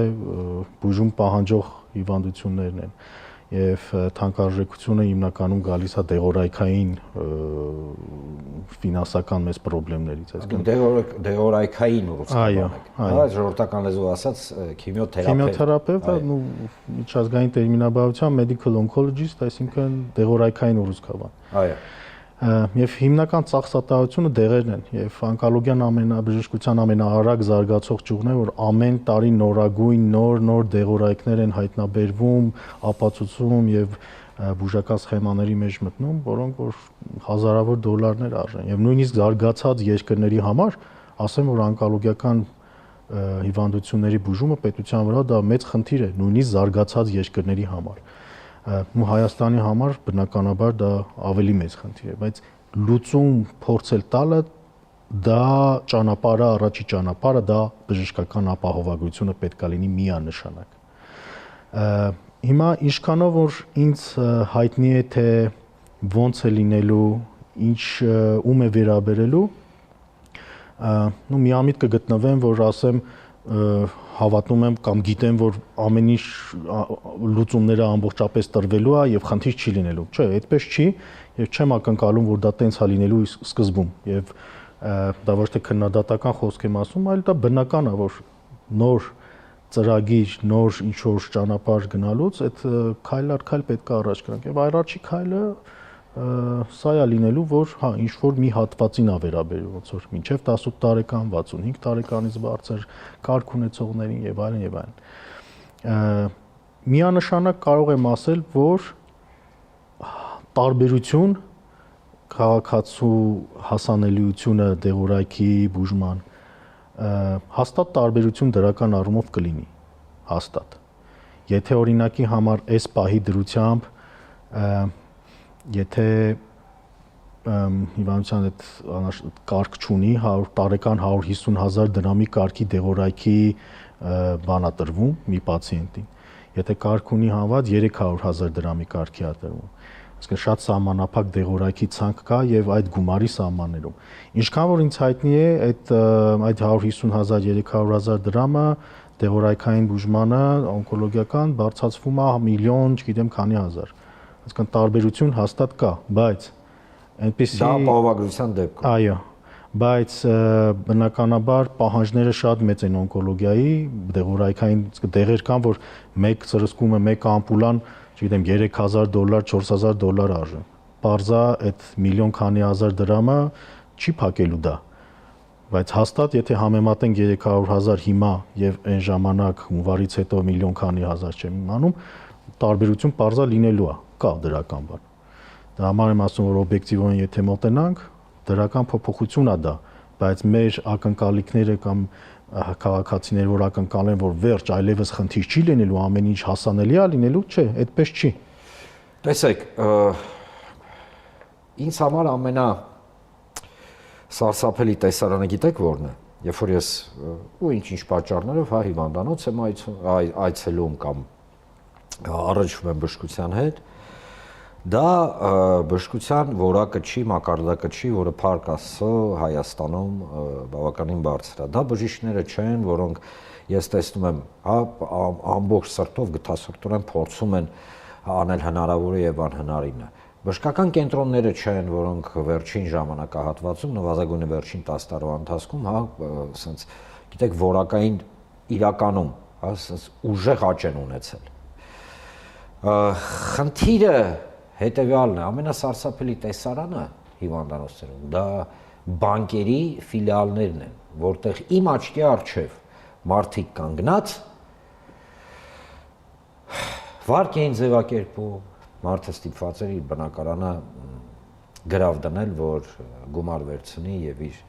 բուժում պահանջող հիվանդություններն են եւ թանկարժեքությունը հիմնականում գալիս է դեղորայքային ֆինանսական մեծ խնդիրներից, այսինքն դեղորայքային ռուսկաբան եք, հա, ժողովրդական լեզվով ասած քիմիոթերապևտ, միջազգային տերմինաբանությամբ medical oncologist, այսինքն դեղորայքային ռուսկաբան։ Այո։ Եվ հիմնական ծախսատարությունը դեղերն են եւ օնկոլոգիան բժշկության ամենաարագ զարգացող ճյուղն է, որ ամեն տարի նորագույն նոր դեղորայքներ են հայտնաբերվում, ապացուցում եւ բուժական սխեմաների մեջ մտնում, որոնք որ հազարավոր դոլարներ արժեն եւ նույնիսկ զարգացած երկրների համար ասեմ, որ օնկոլոգիական հիվանդությունների բուժումը պետության վրա դա մեծ խնդիր է, նույնիսկ զարգացած երկրների համար։ Ու Հայաստանի համար բնականաբար դա ավելի մեծ խնդիր է, բայց լուծում փորձել տալը դա ճանապարհը, առաջի ճանապարհը դա բժշկական ապահովագրությունը պետք է լինի միանշանակ։ Հիմա ինչքանով որ ինձ հայտնի է թե ոնց է լինելու, ինչ ում է վերաբերելու, միամիտ կգտնվեմ, որ ասեմ հավատում եմ կամ գիտեմ, որ ամեն ինչ լուծումները ամբողջապես տրվելու է եւ խնդիր չի լինելու։ Չէ, այդպես չի եւ չեմ ակնկալում, որ դա տենց է լինելու սկզբում եւ դա ոչ թե քննադատական խոսք եմ ասում, այլ դա բնական է, որ նոր ծրագիր, նոր ինչ-որ ճանապարհ գնալուց այդ քայլ առ քայլ պետք է առաջ գնանք եւ առաջի քայլը սա է լինելու, որ հա ինչ որ մի հատվածին է վերաբերում, ոնց որ մինչև 18 տարեկան, 65 տարեկանից բարձր կարգ ունեցողներին եւ այլն եւ այլն։ Միանշանակ կարող եմ ասել, որ տարբերություն քաղաքացու հասանելիությունը դեղորայքի բուժման հաստատ տարբերություն դրական առումով կլինի, հաստատ։ Եթե օրինակի համար այս պահի դրությամբ եթե հիվանդության այդ կարգ չունի, տարեկան 150,000 դրամի կարգի դեղորայքի բանա տրվում մի պացիենտին, եթե կարգ ունի հանված 300,000 դրամի կարգի է տրվում, այսինքն շատ սահմանափակ դեղորայքի ցանկ կա եւ այդ գումարի սահմաններում։ Ինչքան որ ինձ հայտնի է, այդ 150,000 300,000 դրամը դեղորայքային բուժմանը օնկոլոգիական բարձրացվում է միլիոն, չգիտեմ քանի հազար։ Այսինքն տարբերություն հաստատ կա, բայց այնպեսի դա ապահովագրության դեպքում։ Այո, բայց բնականաբար պահանջները շատ մեծ են օնկոլոգիայի, դեղորայքային դեղեր կան, որ մեկ ծրսկումը, մեկ ամպուլան, չգիտեմ, $3,000, $4,000 արժեն։ Պարզա այդ միլիոն քանի հազար դրամը չի փակելու դա։ Բայց հաստատ եթե համեմատենք 300,000 հիմա եւ այն ժամանակ հունվարից հետո միլիոն քանի հազար չեմ իմանում, տարբերություն պարզա լինելու է, կա դրական բան։ Դա համար եմ ասում, որ օբյեկտիվորեն եթե մոտենանք, դրական փոփոխություն է դա, բայց մեր ակնկալիքները կամ քաղաքացիներ, որ ակնկալեն, որ վերջ այլևս խնդիր չի լինելու, ամեն ինչ հասանելի է լինելու, չէ, այդպես չի։ Տեսեք, ինձ համար ամենա սարսափելի տեսարանը գիտեք որն է, երբ որ ես ու ինչ պատճառներով հա հիվանդանոց եմ այցելում կամ առաջվում եմ բժշկության հետ, դա բժշկության որակը չի, մակարդակը չի, որը փառք Աստծո Հայաստանում բավականին բարձր է։ Դա բժիշկները չեն, որոնք ես տեսնում եմ, հա, ամբողջ սրտով գթասրտորեն փորձում են անել հնարավորը եւ անհնարինը։ Բժշկական կենտրոնները չեն, որոնք վերջին ժամանակահատվածում, նվազագույնը վերջին 10 տարվա ընթացքում, հա, ասենց, գիտեք, որակային իրականում, հա, ասենց ուժեղ աճ են ունեցել։ Խնդիրը հետևյալն է, ամենասարսափելի տեսարանը հիվանդանոցներում, դա բանկերի ֆիլիալներն են, որտեղ իմ աչքի առջև մարդիկ կանգնած վարկ էին ձևակերպում, մարդը ստիպված էր իր բնակարանը գրավ դնել, որ գումար վերցնի եւ իր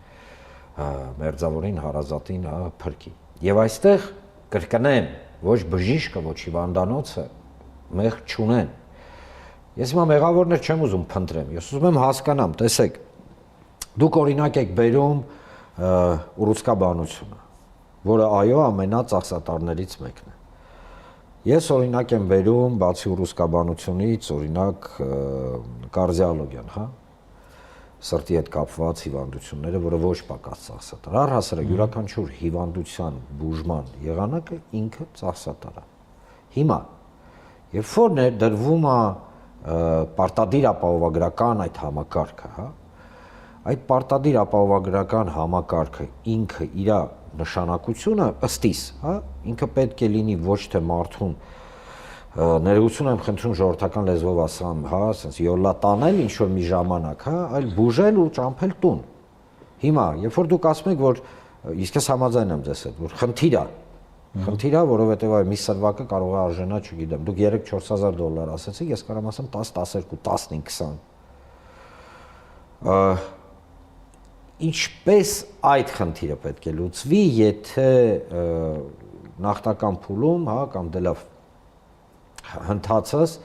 մերձավորին, հարազատին փրկի։ Եվ այստեղ կրկնեմ, ոչ բժիշկը, ոչ հիվանդանոցը մեղք չունեն։ Ես հիմա մեղավորներ չեմ ուզում փնտրեմ, ես ուզում եմ հասկանամ, տեսեք, դուք օրինակ եք բերում ուռուցքաբանությունը, որը այո ամենածախսատարներից մեկն է։ Ես օրինակ եմ բերում բացի ուռուցքաբանությունից, օրինակ կարդիոլոգիան, հա, սրտի հետ կապված հիվանդությունները, որը ոչ պակաս ծախսատար։ Առհասարակ յուրաքանչյուր հիվանդության բուժման եղանակը ինքը ծախսատար է։ Հիմա, երբ որ ներդրվում է պարտադիր ապահովագրական այդ համակարգը, հա, այդ պարտադիր ապահովագրական համակարգը ինքը իր նշանակությունը ըստիս, հա, ինքը պետք է լինի ոչ թե մարդուն ներողություն եմ խնդրում ժողովրդական լեզվով ասեմ, հա, ասես յոլա տանել ինչ որ մի ժամանակ, հա, այլ բուժել ու ճամփել տուն։ Հիմա, երբ որ դուք ասում եք, որ իսկ ես համաձայն եմ ձեզ հետ, որ խնդիր է, որովհետև այ մի սրվակը կարող է արժանա, չգիտեմ, դուք 3-4000 ասացիք, ես կարող եմ ասեմ 10, 12, 15, 20 Ինչպես այդ խնդիրը պետք է լուծվի, եթե նախնական փուլում, հա, կամ դե լավ հնդածս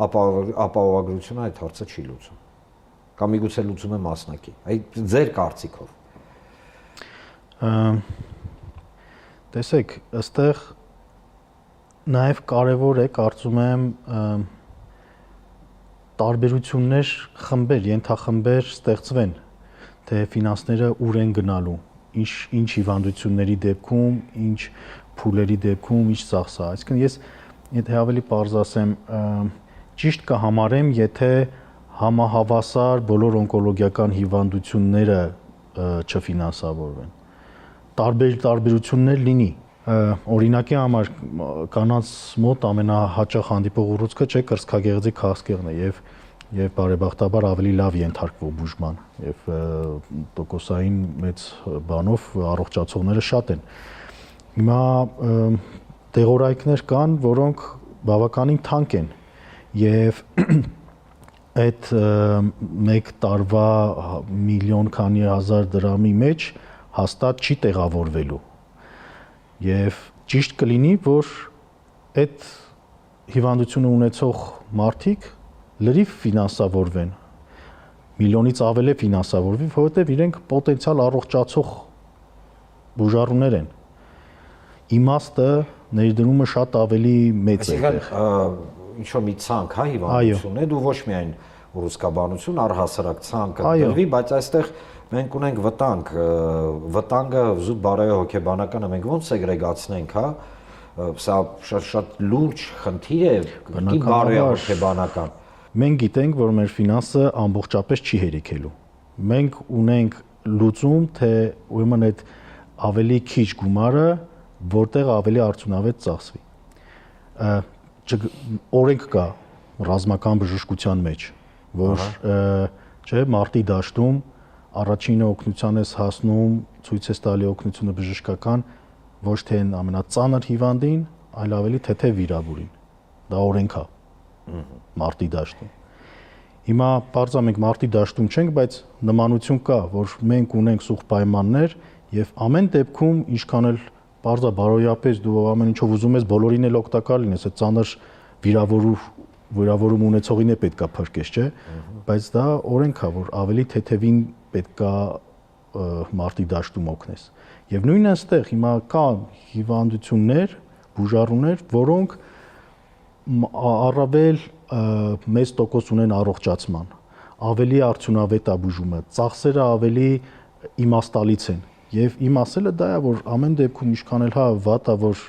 ապահովագրությունը այդ հարցը չի լուծում։ Կամ միգուցե լուծում է մասնակի։ Այդ ձեր կարծիքով։ Տեսեք, այստեղ նաև կարևոր է, կարծում եմ, տարբերություններ խմբեր, ենթախմբեր ստեղծվեն, թե ֆինանսները ուր են գնալու, ինչ հիվանդությունների դեպքում, ինչ փուլերի դեպքում, ինչ ծախսա։ Այսինքն ես եթե ավելի պարզ ասեմ, ճիշտ կհամարեմ, եթե համահավասար բոլոր օնկոլոգիական հիվանդությունները չֆինանսավորվեն։ Տարբերություններ լինի։ Օրինակի համար կանանց մոտ ամենահաճախ հանդիպող ուռուցքը չէ կրծքագեղձի քաղցկեղն է եւ բարեբախտաբար ավելի լավ ենթարկվող բուժման եւ տոկոսային մեծ բանով առողջացողները շատ են։ Հիմա դեղորայքներ կան, որոնք բավականին թանկ են եւ այդ մեկ տարվա միլիոն քանի հազար դրամի մեջ հաստատ չի տեղավորվելու եւ ճիշտ կլինի, որ այդ հիվանդությունը ունեցող մարդիկ լրիվ ֆինանսավորվեն, միլիոնից ավել է ֆինանսավորվի, որովհետև իրենք պոտենցիալ առողջացող բուժառուներ են։ Իմաստը ներդրումը շատ ավելի մեծ է այդտեղ։ Ինչ որ մի ցանկ, հա, հիվանդություն է, դու ոչ միայն ուռուցքաբանություն, առհասարակ ցանկը դրվի, բայց այստեղ մենք ունենք վտանգ, վտանգը զուտ բարոյահոգեբանականը մենք ոնց սեգրեգացնենք, հա, սա շատ լուրջ խնդիր է, բարոյահոգեբանական։ Մենք գիտենք, որ մեր ֆինանսը ամբողջապես չի հերիքելու։ Մենք ունենք լուծում, թե ուրեմն այդ ավելի քիչ գումարը որտեղ ավելի արդյունավետ ծախսվի։ Օրենք կա ռազմական բժշկության մեջ, որ չէ, մարտի դաշտում առաջինը օգնության ես հասնում, ցույց ես տալի օգնությունը բժշկական ոչ թե ամենածանր հիվանդին, այլ ավելի թեթև վիրավորին։ Դա օրենք է։ Մարտի դաշտում։ Հիմա բարձա մենք մարտի դաշտում չենք, բայց նմանություն կա, որ մենք ունենք սուղ պայմաններ եւ ամեն դեպքում ինչքան էլ բարձա բարոյապես դու ամեն ինչով ուզում ես բոլորին էլ օգտակար լինես, այդ ծանր վիրավորում ունեցողին է պետքա փրկես, չէ՞, բայց դա օրենք է, որ ավելի թեթևին պետքա մարտի դաշտում օգնես։ Եվ նույնն այստեղ հիմա կա հիվանդություններ, բուժառուներ, որոնք առավել մեծ տոկոս ունեն առողջացման, ավելի արդյունավետ է բուժումը, ծախսերը ավելի իմաստալից են։ Եվ իմ ասելը դա է, որ ամեն դեպքում ինչքան էլ հա վատ է, որ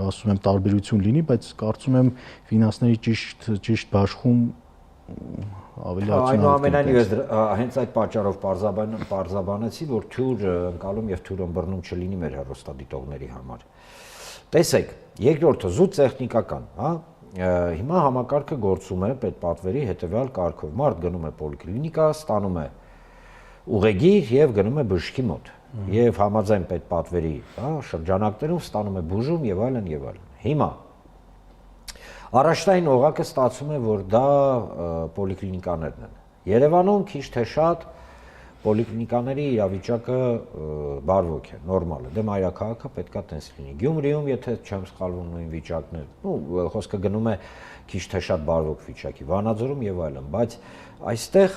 ասում եմ տարբերություն լինի, բայց կարծում եմ ֆինանսների ճիշտ բաշխում ավելի արդյունավետ է։ Այնուամենայնիվ ես հենց այդ պատճառով պարզաբանեցի, որ թյուր ընկալում եւ թյուր ըմբռնում չլինի մեր հեռուստադիտողների համար։ Տեսեք, երկրորդը զուտ տեխնիկական, հա։ Հիմա համակարգը գործում է պետպատվերի հետեւյալ կարգով։ Մարդ գնում է պոլիկլինիկա, ստանում է ուղեգիր եւ գնում է բժշկի մոտ։ Եվ համաձայն պետպատվերի, հա, շրջանակներում ստանում է բուժում եւ այլն եւ այլն։ Հիմա առաջնային օղակը ստացվում է, որ դա պոլիկլինիկաներն են։ Երևանում քիչ թե շատ պոլիկլինիկաների իրավիճակը բարվոք է, նորմալ է։ Դե մայրաքաղաքը պետքա տենց լինի։ Գյումրիում, եթե չեմ սխալվում, նույն վիճակն է։ Խոսքը գնում է քիչ թե շատ բարվոք վիճակի, Վանաձորում եւ այլն, բայց այստեղ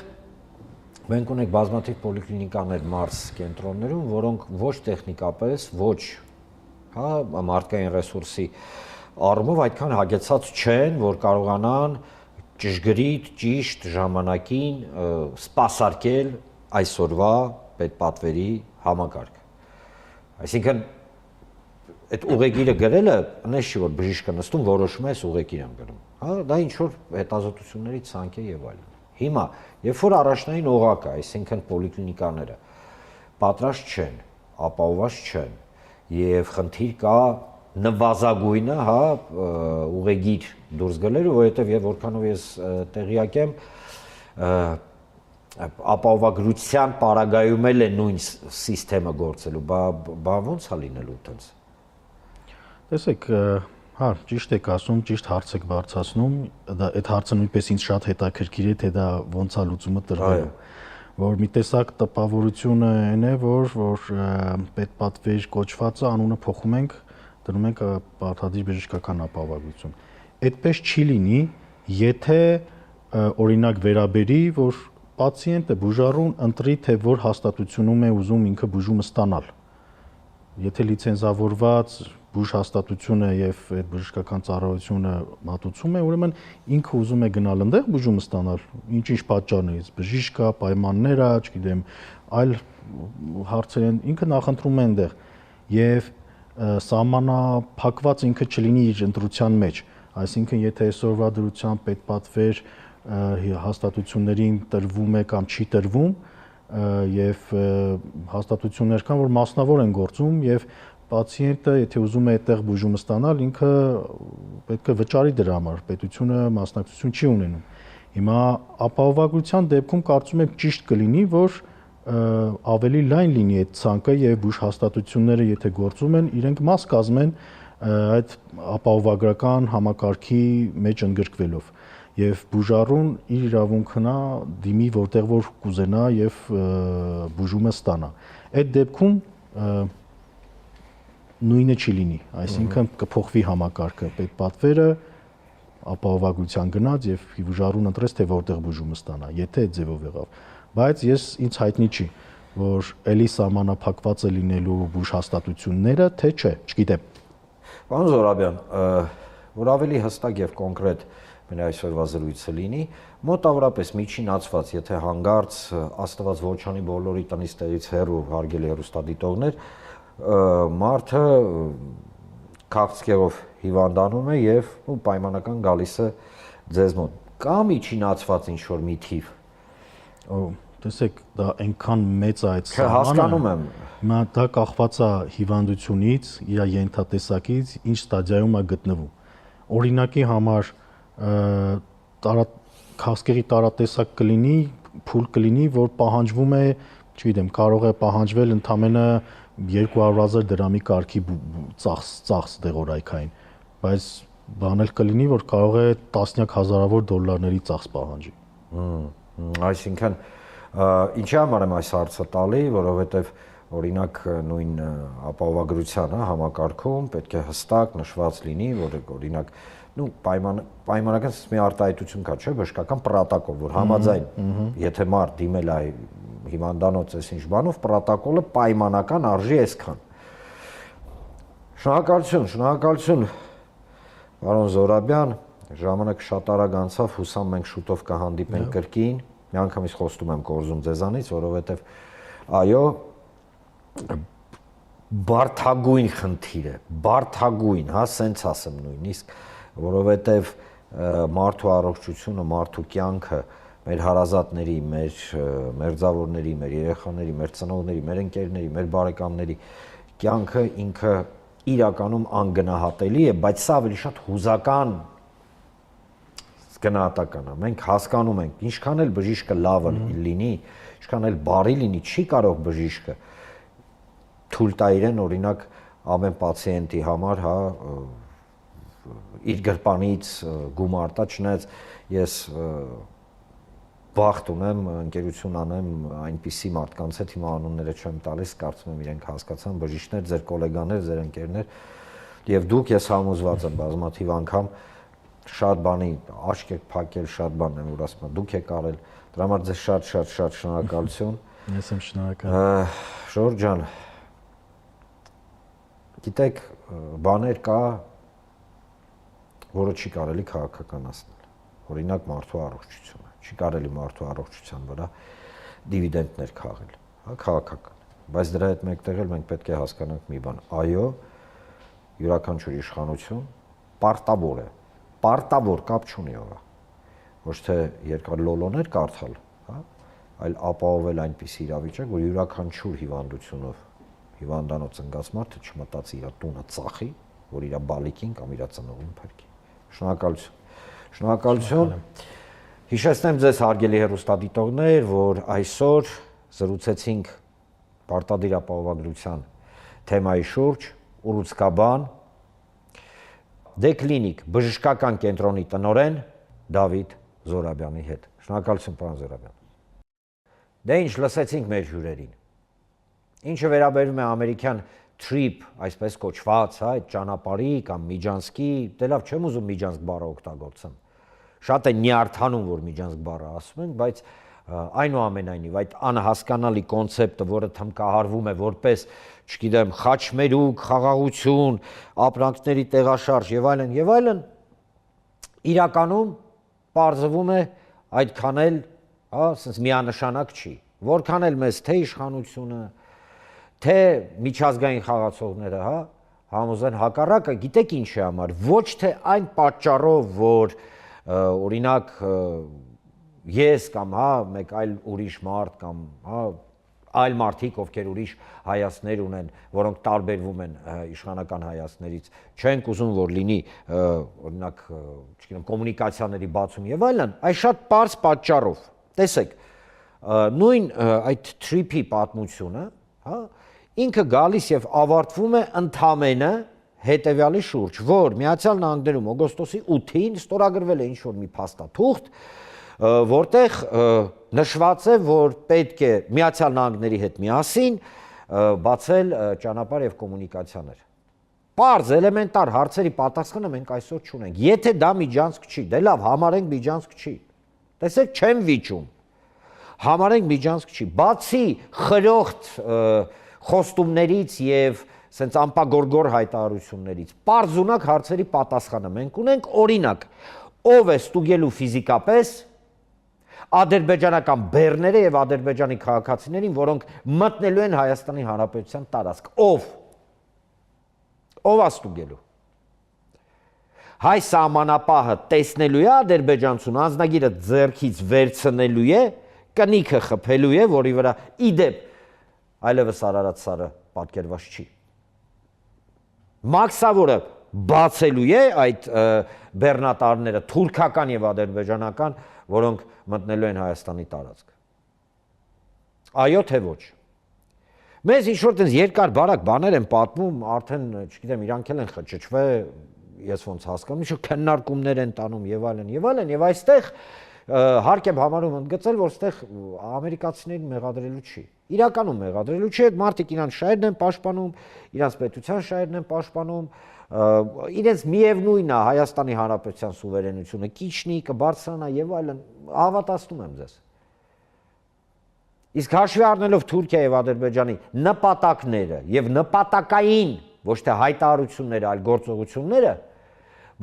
մենք ունենք բազմաթիվ պոլիկլինիկաներ մարզ կենտրոններում, որոնք ոչ տեխնիկապես, ոչ մարդկային ռեսուրսի առումով այդքան հագեցած չեն, որ կարողանան ճշգրիտ, ճիշտ ժամանակին սպասարկել այսօրվա պետպատվերի համակարգը։ Այսինքն այդ ուղեգիրը գրելը նես չի, որ բժիշկը նստում որոշում է այս ուղեգիր եմ գրում։ Դա ինչ որ հետազոտությունների ցանկ է եւ այլն։ Հիմա, երբ որ առաջնային օղակը, այսինքն պոլիկլինիկաները պատրաստ չեն, ապահովված չեն եւ խնդիր կա նվազագույնը, ուղեգիր դուրս գալու, որովհետեւ եւ որքանով ես տեղյակ եմ, ապահովագրության պարագայում էլ է նույն սիստեմը գործելու, բա ո՞նց է լինելու այդպես։ Տեսեք, ճիշտ եք ասում, ճիշտ հարց եք բարձրացնում, այդ հարցը նույնպես ինձ շատ հետաքրքիր է, թե դա ոնց է լուծումը տրվելու, որ մի տեսակ տպավորությունը այն է, որ պետպատվեր կոչվածը անունը փոխում ենք, դնում ենք պարտադիր բժշկական ապահովագրություն։ Այդպես չի լինի, եթե օրինակ վերաբերի, որ պացիենտը բուժառուն ընտրի, թե որ հաստատությունում է ուզում ինքը բուժումը ստանալ։ Եթե լիցենզավորված բուժ հաստատությունը եւ այդ բժշկական ծառայությունը մատուցում է, ուրեմն ինքը ուզում է գնալ այնտեղ բուժումը ստանալ, ինչ պատճառներից, բժիշկ կա, պայմաններ ա, չգիտեմ, այլ հարցեր են, ինքը նախընտրում է այնտեղ եւ սահմանափակված ինքը չլինի իր ընտրության մեջ, այսինքն եթե այսօրվա դրությամբ պետպատվեր հաստատություններին տրվում է կամ չի տրվում եւ հաստատություններ կան, որ մասնավոր են գործում եւ պացիենտը, եթե ուզում է այդտեղ բուժումը ստանալ, ինքը պետք է վճարի դրա համար, պետությունը մասնակցություն չի ունենում։ Հիմա ապահովագրության դեպքում կարծում եմ ճիշտ կլինի, որ ավելի լայն լինի այդ ցանկը եւ բուժ հաստատությունները, եթե գործում են, իրենք մաս կազմեն այդ ապահովագրական համակարգի մեջ ընդգրկվելով եւ բուժառուն իր իրավունքն է դիմի որտեղ որ կուզենա եւ բուժումը ստանա։ Այդ դեպքում նույնը չի լինի, այսինքն կփոխվի համակարգը, պետպատվերը ապահովագրության գնաց եւ բուժառուն ընտրեց թե որտեղ բուժումը ստանա, եթե այդ ձևով եղավ։ Բայց ինձ հայտնի չի, որ էլի սահմանափակված է լինելու բուժ հաստատությունները, թե չէ, չգիտեմ։ Պարոն Զոհրաբյան, որ ավելի հստակ եւ կոնկրետ մեր այսօրվա զրույցը լինի, մոտավորապես միջինացված, եթե հանգարց Աստված ոչանի բոլորի տնից տեղից հեռու հարգելի հեռուստադիտողներ, մարդը քաղցկեղով հիվանդանում է եւ պայմանական գալիս է ձեզ մոտ։ Կա միջինացված ինչ որ մի թիվ։ Տեսեք, դա այնքան մեծ է այդ սահմանը։ Հասկանում եմ։ Հիմա դա կախված է հիվանդությունից, իր ենթատեսակից, ինչ ստադիայում է գտնվում։ Օրինակի համար քաղցկեղի տարատեսակ կլինի, փուլ կլինի, որ պահանջվում է, չգիտեմ, կարող է պահանջվել ընդամենը 200,000 դրամի կարգի ծախս դեղորայքային, բայց բան էլ կլինի, որ կարող է տասնյակ հազարավոր դոլարների ծախս պահանջի։ Այսինքն ինչի համար եմ այս հարցը տալի, որովհետև օրինակ նույն ապահովագրության համակարգում պետք է հստակ նշված լինի, որ օրինակ պայմանական մի արտահայտություն կա, չէ՞, բժշկական պրոտոկոլ, որ համաձայն, եթե մարդ դիմել է հիվանդանոց այս ինչ բանով, պրոտոկոլը պայմանական արժի այսքան։ Շնորհակալություն, պարոն Զոհրաբյան, ժամանակը շատ արագ անցավ, հուսամ մենք շուտով կհանդիպենք կրկին, միանգամից խոստում եմ կորզում ձեզանից, որովհետև այո, բարդագույն խնդիր է, բարդագույն, սենց ասեմ նույնիսկ, որովհետև մարդու առողջությունը, մարդու կյանքը, մեր հարազատների, մեր մերձավորների, մեր երեխաների, մեր ծնողների, մեր ընկերների, մեր բարեկամների կյանքը ինքը իրականում անգնահատելի է, բայց սա ավելի շատ հուզական գնահատական է։ Մենք հասկանում ենք, ինչքան էլ բժիշկը լավը լինի, ինչքան էլ բարի լինի, չի կարող բժիշկը թույլ տա իրեն օրինակ ամեն պացիենտի համար, իր գրպանից գումար տա, չնայած ես բախտ ունեմ ընկերություն անեմ այնպիսի մարդկանց հետ, հիմա անունները չեմ տալիս, կարծում եմ իրենք հասկացան, բժիշկներ, ձեր գոլեգաներ, ձեր ընկերներ, եւ դուք ես համոզված եմ բազմաթիվ անգամ շատ բանի աչք եք փակել, շատ բան եմ որ ասում եմ, դուք եք արել, դրա համար ձեզ շատ շնորհակալություն։ Ես եմ շնորհակալ։ Ժորժ ջան, գիտեք, բաներ կա, որը չի կարելի քաղաքականացնել։ Օրինակ մարդու առողջությունը, չի կարելի մարդու առողջության վրա դիվիդենդներ քաղել, հա, քաղաքական։ Բայց դրա հետ մեկտեղ էլ մենք պետք է հասկանանք մի բան։ Այո, յուրաքանչյուր իշխանություն պարտավոր կապ չունի ով։ Ոչ թե երկար լոլոներ կարդալ, հա, այլ ապահովել այնպիսի իրավիճակ, որ յուրաքանչյուր հիվանդությունով հիվանդանոց ընկած մարդը չմտածի իր տունը ծախի, որ իր բալիկին կամ իր ծնողին փրկի։ Շնորհակալություն։ Շնորհակալություն։ Հիշեցնեմ ձեզ հարգելի հեռուստադիտողներ, որ այսօր զրուցեցինք պարտադիր ապահովագրության թեմայի շուրջ ուռուցքաբան Դեկլինիկ բժշկական կենտրոնի տնօրեն Դավիթ Զորաբյանի հետ։ Շնորհակալություն, պարոն Զորաբյան։ Դե ինչ լսեցինք մեր հյուրերին։ Ինչը վերաբերում է ամերիկյան trip, այսպես կոչված, հա, այդ ճանապարհի կամ Միջանսկի, դե լավ, չեմ ուզում Միջանսկ բառը օգտագործեմ։ Շատ է նյարդանում, որ Միջանսկ բառը ասում ենք, բայց այնուամենայնիվ այդ անհասկանալի կոնցեպտը, որը թմկահարվում է որպես, չգիտեմ, խաչմերուկ, խաղաղություն, ապրանքների տեղաշարժ եւ այլն, իրականում պարզվում է այդքան էլ, հա, ասես միանշանակ չի։ Որքան էլ մեզ թե իշխանությունը, թե միջազգային խաղացողները, հա, համոզեն հակառակը, գիտեք ինչ է համար, ոչ թե այն պատճառով, որ օրինակ ես կամ հա մեկ այլ ուրիշ մարդ կամ հա այլ մարդիկ, ովքեր ուրիշ հայացքներ ունեն, որոնք տարբերվում են իշխանական հայացքներից, չենք ուզում որ լինի օրինակ, չգիտեմ, կոմունիկացիաների բացում եւ այլն, այս շատ པարզ պատճառով։ Տեսեք, նույն այդ trip-ի պատմությունը, հա, ինքը գալիս եւ ավարտվում է ընդամենը հետեւյալի շուրջ, որ Միացյալ Նահանգներում օգոստոսի 8-ին ստորագրվել է ինչ-որ մի փաստաթուղթ, որտեղ նշված է, որ պետք է Միացյալ Նահանգների հետ միասին բացել ճանապարհ եւ կոմունիկացիաներ։ Պարզ էլեմենտար հարցերի պատասխանը մենք այսօր չունենք։ Եթե դա Միջանսկ չի, դե լավ, համարենք Միջանսկ չի։ Տեսեք, չեմ վիճում։ Համարենք Միջանսկ չի։ Բացի խրոխտ խոստումներից եւ սենց ամպագորգոր հայտարարություններից, պարզ ունակ հարցերի պատասխանը մենք ունենք, օրինակ, ով է ստուգելու ֆիզիկապես ադրբեջանական բեռները եւ ադրբեջանի քաղաքացիներին, որոնք մտնելու են Հայաստանի Հանրապետության տարածք, ով է ստուգելու։ Հայ սահմանապահը տեսնելու է ադրբեջանցուն, անձնագիրը ձեռքից վերցնելու է, կնիքը խփելու է, որի վրա իդեպ այլևս Արարատ սարը պատկերված չի։ Մաքսավորը բացելու է այդ բեռնատարները թուրքական եւ ադրբեջանական, որոնք մտնելու են Հայաստանի տարածք։ Այո թե ոչ։ Մեզ ինչ-որ տես երկար բարակ բաներ են պատմում, արդեն, չգիտեմ, իրանք էլ են խճճվել, ես ոնց հասկանում, ինչ-որ քննարկումներ են տանում եւ այլն, եւ այստեղ հարկ եմ համարում ընդգծել, որ այստեղ ամերիկացիներին մեղադրելու չի։ Իրականում մեղադրելու չի, այդ մարդիկ իրանց շահերն են պաշտպանում, իրանց պետության շահերն են պաշտպանում, իրենց միևնույն է Հայաստանի Հանրապետության սուվերենությունը կիչնի, կբարձրանա եւ այլն, հավատացնում եմ ձեզ։ Իսկ հաշվի առնելով Թուրքիա եւ Ադրբեջանի նպատակները եւ նպատակային, ոչ թե հայտարարությունները, այլ գործողությունները,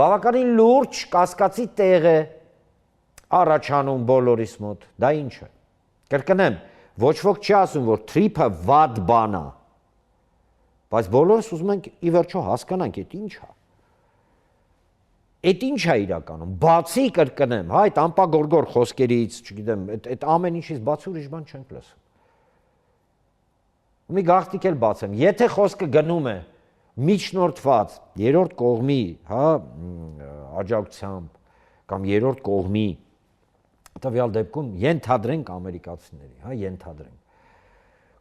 բավականին լուրջ կասկածի տեղ է առաջանում բոլորիս մոտ, դա ինչ է։ Կրկնեմ, ոչ ոք չի ասում, որ trip-ը վատ բան է, բայց բոլորս ուզում ենք ի վերջո հասկանանք, այդ ինչ է։ Այդ ինչ է իրականում, բացի կրկնեմ, հա, այդ ամպագորգոր խոսքերից, չգիտեմ, այդ ամեն ինչից բացի ուրիշ բան չենք լսում։ Մի գաղտնիք էլ բացեմ, եթե խոսքը գնում է միջնորդված երրորդ կողմի, հա, աջակցությամբ կամ երրորդ կողմի տվյալ դեպքում ենթադրենք ամերիկացիների, հա, ենթադրենք։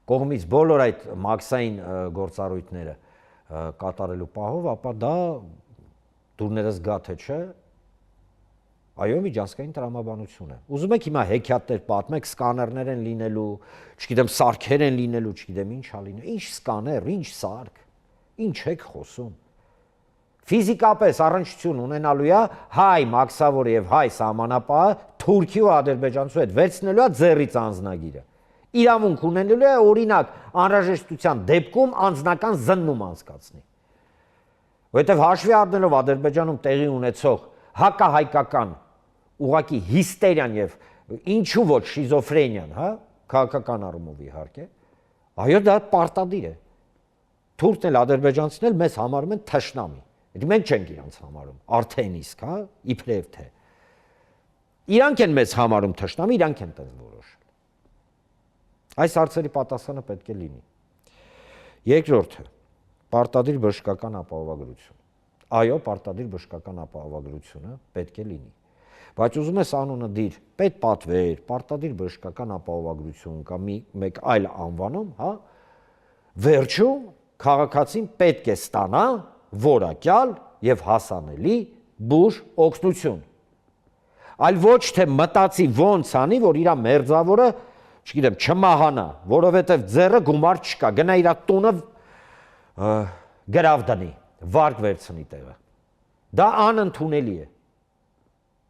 Կողմից բոլոր այդ մաքսային գործառույթները կատարելու պահով, ապա դա դուրներս գա թե չէ, Այո, միջազգային տրամաբանություն է։ Ուզում եք հիմա հեքիաթներ պատմեք, սկաներներ են լինելու, չգիտեմ, սարքեր են լինելու, չգիտեմ, ինչ ա լինելու։ Ինչ սկաներ, ինչ սարք։ Ինչ եք խոսում։ Ֆիզիկապես առնչություն ունենալու է հայ մաքսավոր եւ հայ սահմանապահը Թուրքի ու Ադրբեջանցու հետ վերցնելու է ձեռից անձնագիրը։ Իրավունք ունենալու է օրինակ անհրաժեշտության դեպքում անձնական զննում անցկացնի։ Որովհետեւ հաշվի առնելով Ադրբեջանում տեղի ունեցող հակահայկական ուղակի հիստերիան եւ ինչու ոչ շիզոֆրենիան, հա, քաղաքական առումով իհարկե, այո, դա պարտադիր է։ Թուրքն էլ ադրբեջանցին էլ մեզ համարում են թշնամի։ Դա մենք չենք իրանց համարում, արդեն իսկ, հա, իբրև թե։ Իրանք են մեզ համարում թշնամի, իրանք են տենց որոշել։ Այս հարցերի պատասխանը պետք է լինի։ Երկրորդը, պարտադիր բժշկական ապահովագրություն։ Այո, պարտադիր բժշկական ապահովագրությունը պետք է լինի։ Բայց ուզում ես անունը դիր, պետպատվեր, պարտադիր բժշկական ապահովագրություն կամ մեկ այլ անվանում, հա, վերջում քաղաքացին պետք է ստանա որակյալ եւ հասանելի բուժ օգնություն։ Այլ ոչ թե մտածի ոնց անի, որ իր մերձավորը, չգիտեմ, չմահանա, որովհետեւ ձեռը գումար չկա, գնա իր տունը գրավ դնի, վարկ վերցնի տեղը։ Դա անընդունելի է։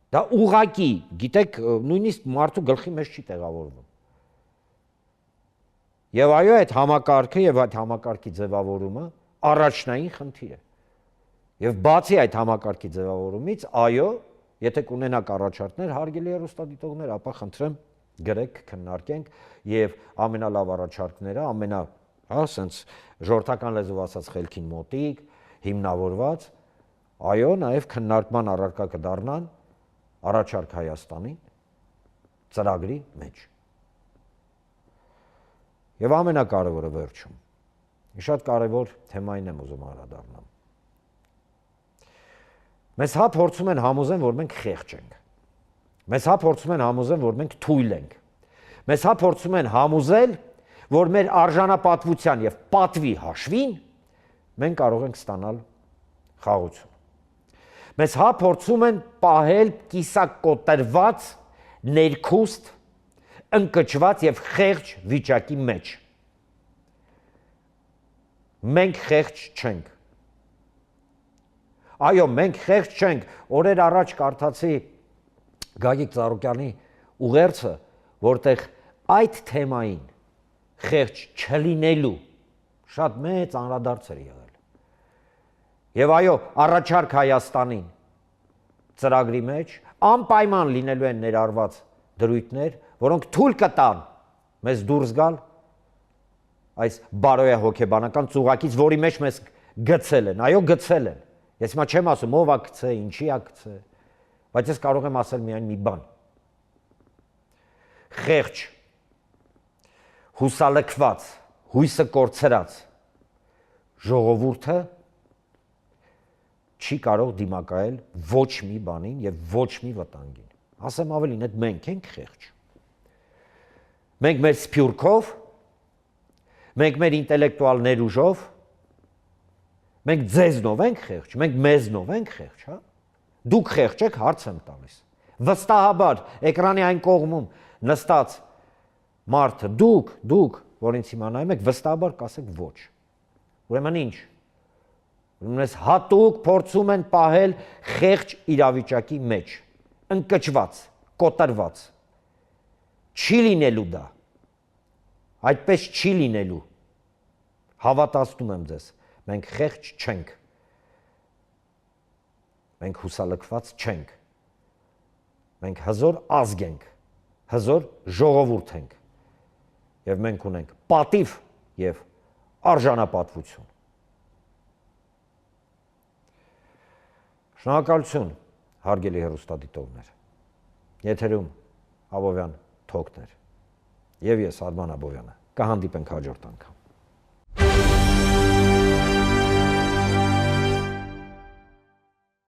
Դա ուղակի, գիտեք, նույնիսկ մարդու գլխի մեջ չի տեղավորվում։ Եվ այո, այդ համակարգը եւ այդ համակարգի ձևավորումը առաջնային խնդիր է։ Եվ բացի այդ համակարգի ձևավորումից, այո, եթե կունենաք առաջարկներ, հարգելի հեռուստադիտողներ, ապա խնդրեմ գրեք, քննարկենք եւ ամենալավ առաջարկները, հա, ասենց ժողովրդական լեզվով ասած խելքին մոտիկ, հիմնավորված, այո, նաեւ քննարկման առարկա կդառնան առաջարկ Հայաստանի ծրագրի մեջ։ Եվ ամենակարևորը վերջում, շատ կարևոր թեմային եմ ուզում անդրադառնամ։ Մեզ հա փորձում են համոզեն, որ մենք խեղճ ենք։ Մեզ հա փորձում են համոզեն, որ մենք թույլ ենք։ Մեզ հա փորձում են համոզել, որ մեր արժանապատվության եւ պատվի հաշվին մենք կարող ենք ստանալ խաղաղություն։ Մեզ հա փորձում են պահել կիսակոտրված, ներքուստ, ընկճված եւ խեղճ վիճակի մեջ։ Մենք խեղճ չենք։ Այո, մենք խեղճ չենք։ Օրեր առաջ կարդացի Գագիկ Ծառուկյանի ուղերձը, որտեղ այդ թեմային խեղճ չլինելու շատ մեծ անդրադարձ էր եղել։ Եվ այո, առաջարկ Հայաստանին ծրագրի մեջ անպայման լինելու են ներառված դրույթներ, որոնք թույլ կտան մեզ դուրս գալ այս բարոյահոգեբանական ծուղակից, որի մեջ մեզ գցել են, այո, գցել են։ Ես հիմա չեմ ասում ով է գցե, ինչի է գցե, բայց ես կարող եմ ասել միայն մի բան։ Խեղճ, հուսալքված, հույսը կորցրած ժողովուրդը չի կարող դիմակայել ոչ մի բանին եւ ոչ մի վտանգին։ Ասեմ ավելին, այդ մենք ենք խեղճ։ Մենք մեր սփյուռքով, մենք մեր ինտելեկտուալ ներուժով, մենք ձեզնով ենք խեղճ, մենք մեզնով ենք խեղճ, հա։ Դուք խեղճ եք, հարց եմ տալիս։ Վստահաբար էկրանի այն կողմում նստած մարդը, դուք, որ ինձ հիմա նայում եք, վստահաբար կասեք ոչ։ Ուրեմն ինչ։ Ուրեմն ես հատուկ փորձում են պահել խեղճ իրավիճակի մեջ, ընկճված, կոտրված։ Չի լինելու դա։ Այդպես չի լինելու։ Հավատացնում եմ ձեզ, մենք խեղճ չենք։ Մենք հուսալքված չենք։ Մենք հզոր ազգ ենք, հզոր ժողովուրդ ենք։ Եվ մենք ունենք պատիվ եւ արժանապատվություն։ Շնորհակալություն, հարգելի հեռուստադիտողներ։ Եթերում Աբովյան Թոքներ։ Եվ ես Արման Աբովյանը։ Կհանդիպենք հաջորդ անգամ։